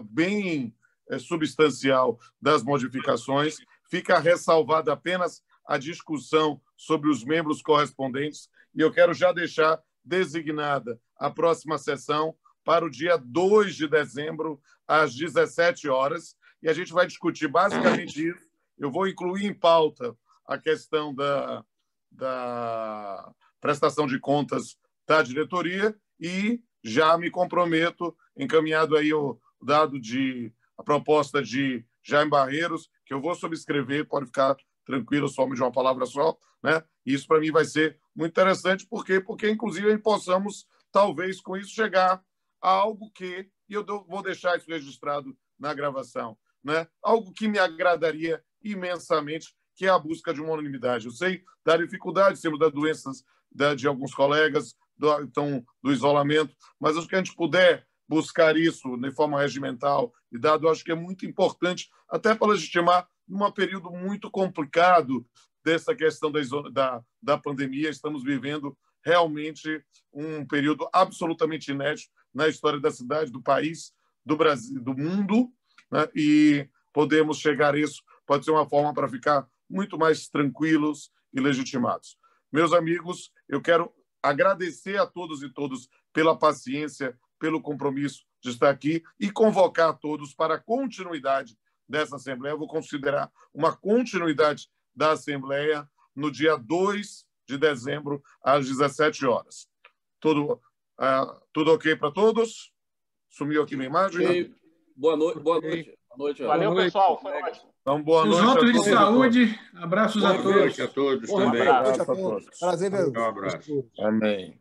bem substancial das modificações. fica ressalvada apenas a discussão sobre os membros correspondentes, e eu quero já deixar designada a próxima sessão para o dia 2 de dezembro, às 17 horas, e a gente vai discutir basicamente isso. Eu vou incluir em pauta a questão da prestação de contas da diretoria e já me comprometo, encaminhado aí a proposta de Jaime Barreiros, que eu vou subscrever, pode ficar tranquilo, somente de uma palavra só, né? Isso para mim vai ser muito interessante, porque inclusive possamos, talvez, com isso, chegar a algo que, e eu vou deixar isso registrado na gravação, né? Algo que me agradaria imensamente, que é a busca de uma unanimidade. Eu sei da dificuldade, temos das doenças de alguns colegas, do isolamento, mas acho que a gente puder buscar isso de forma regimental e dado, eu acho que é muito importante, até para legitimar num período muito complicado dessa questão da pandemia. Estamos vivendo realmente um período absolutamente inédito na história da cidade, do país, do Brasil, do mundo, né? E podemos chegar a isso, pode ser uma forma para ficar muito mais tranquilos e legitimados. Meus amigos, eu quero agradecer a todos e todas pela paciência, pelo compromisso de estar aqui e convocar a todos para a continuidade dessa Assembleia. Eu vou considerar uma continuidade da Assembleia no dia 2 de dezembro, às 17 horas. Tudo ok para todos? Sumiu aqui minha imagem? Okay. Boa noite. Boa noite. Valeu, pessoal. Foi ótimo. Então, boa noite. Os votos de saúde. Abraços a todos. Boa noite a todos também. Prazer, Um abraço. Amém.